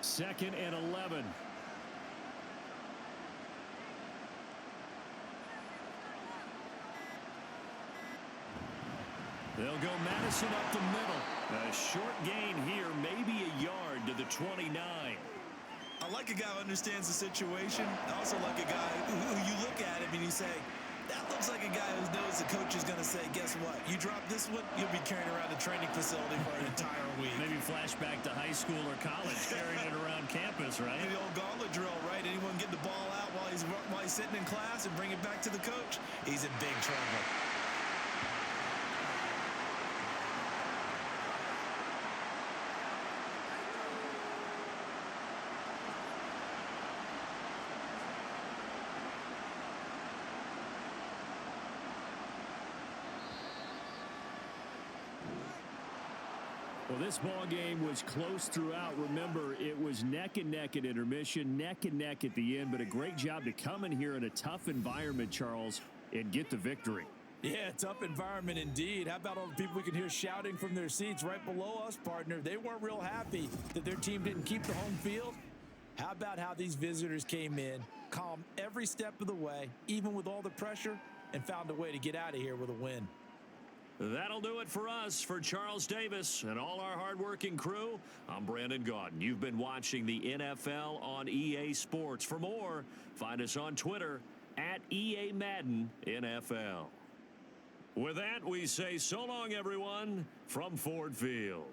Second and 11. They'll go Madison up the middle. A short gain here, maybe a yard to the 29. I like a guy who understands the situation. I also like a guy who you look at him and you say, that looks like a guy who knows the coach is going to say, guess what? You drop this one, you'll be carrying around a training facility for an entire week. Maybe flashback to high school or college, carrying it around campus, right? The old gauntlet drill, right? Anyone get the ball out while he's sitting in class and bring it back to the coach? He's in big trouble. Well, this ball game was close throughout. Remember, it was neck and neck at intermission, neck and neck at the end, but a great job to come in here in a tough environment, Charles, and get the victory. Yeah, tough environment indeed. How about all the people we can hear shouting from their seats right below us, partner? They weren't real happy that their team didn't keep the home field. How about how these visitors came in, calm every step of the way, even with all the pressure, and found a way to get out of here with a win. That'll do it for us. For Charles Davis and all our hardworking crew, I'm Brandon Gaudin. You've been watching the NFL on EA Sports. For more, find us on Twitter at EA Madden NFL. With that, we say so long, everyone, from Ford Field.